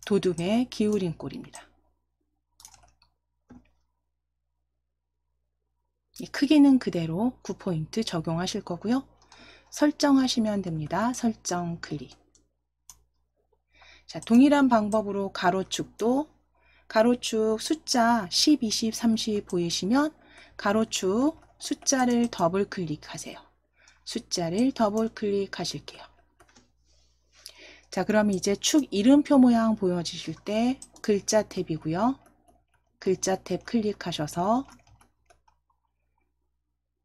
A: 도둠의 기울임꼴입니다. 크기는 그대로 9포인트 적용하실 거고요. 설정하시면 됩니다. 설정 클릭. 자, 동일한 방법으로 가로축도 가로축 숫자 10, 20, 30 보이시면 가로축 숫자를 더블 클릭하세요. 숫자를 더블 클릭하실게요. 자, 그럼 이제 축 이름표 모양 보여지실 때 글자 탭이고요. 글자 탭 클릭하셔서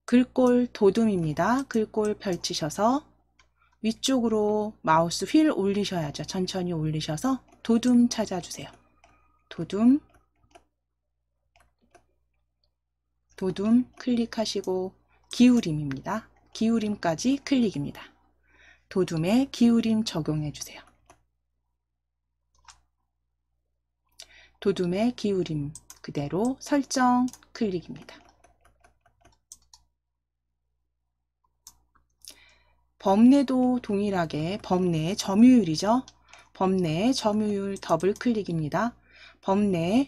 A: 글꼴 도둠입니다. 글꼴 펼치셔서 위쪽으로 마우스 휠 올리셔야죠. 천천히 올리셔서 도둠 찾아주세요. 도둠 클릭하시고 기울임입니다. 기울임까지 클릭입니다. 도둠에 기울임 적용해 주세요. 도둠의 기울임 그대로 설정 클릭입니다. 범례도 동일하게 범례 점유율이죠. 범례 점유율 더블 클릭입니다. 범례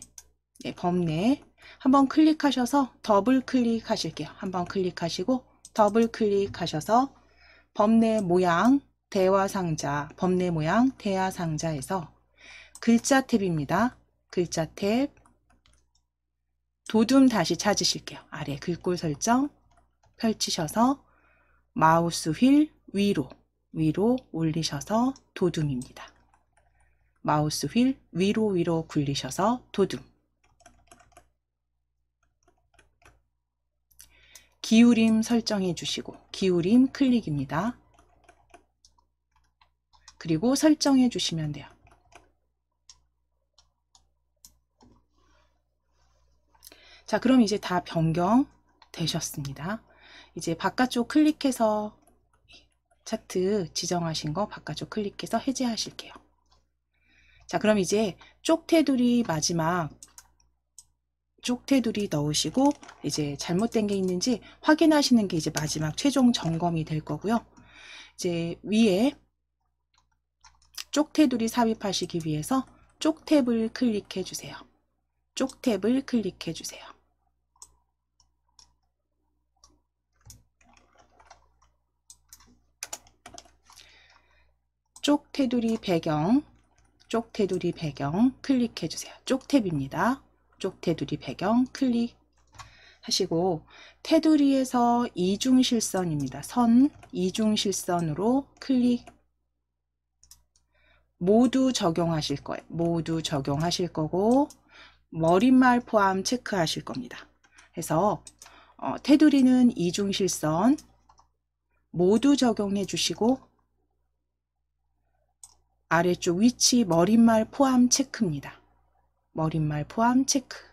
A: 한번 클릭하셔서 더블 클릭하실게요. 한번 클릭하시고 더블 클릭하셔서 범례 모양 대화상자 범례 모양 대화상자에서 글자 탭입니다. 글자 탭 도둠 다시 찾으실게요. 아래 글꼴 설정 펼치셔서 마우스 휠 위로 올리셔서 도둠입니다. 마우스 휠 위로 굴리셔서 도둠. 기울임 설정해 주시고 기울임 클릭입니다. 그리고 설정해 주시면 돼요. 자, 그럼 이제 다 변경 되셨습니다. 이제 바깥쪽 클릭해서 차트 지정하신 거 바깥쪽 클릭해서 해제하실게요. 자, 그럼 이제 쪽테두리 마지막 쪽테두리 넣으시고 이제 잘못된 게 있는지 확인하시는 게 이제 마지막 최종 점검이 될 거고요. 이제 위에 쪽테두리 삽입하시기 위해서 쪽탭을 클릭해 주세요. 쪽탭을 클릭해 주세요. 쪽테두리 배경 클릭해 주세요. 쪽탭입니다. 쪽테두리 배경 클릭하시고 테두리에서 이중실선입니다. 선 이중실선으로 클릭 모두 적용하실 거예요. 모두 적용하실 거고 머릿말 포함 체크하실 겁니다. 그래서 테두리는 이중실선 모두 적용해 주시고 아래쪽 위치 머릿말 포함 체크입니다. 머릿말 포함 체크.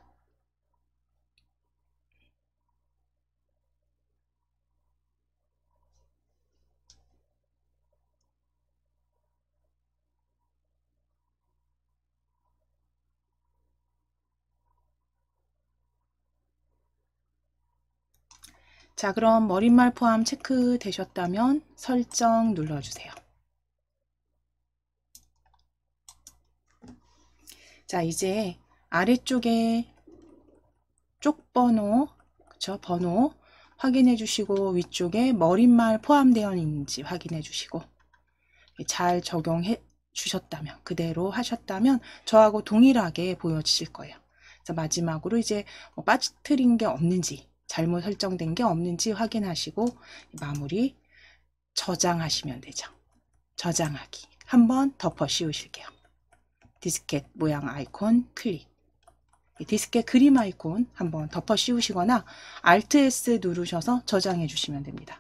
A: 자, 그럼 머릿말 포함 체크 되셨다면 설정 눌러주세요. 자, 이제 아래쪽에 쪽 번호, 그쵸? 번호 확인해 주시고 위쪽에 머릿말 포함되어 있는지 확인해 주시고 잘 적용해 주셨다면 그대로 하셨다면 저하고 동일하게 보여지실 거예요. 자, 마지막으로 이제 빠뜨린 게 없는지 잘못 설정된 게 없는지 확인하시고 마무리 저장하시면 되죠. 저장하기 한번 덮어 씌우실게요. 디스켓 모양 아이콘 클릭. 디스켓 그림 아이콘 한번 덮어 씌우시거나 Alt S 누르셔서 저장해 주시면 됩니다.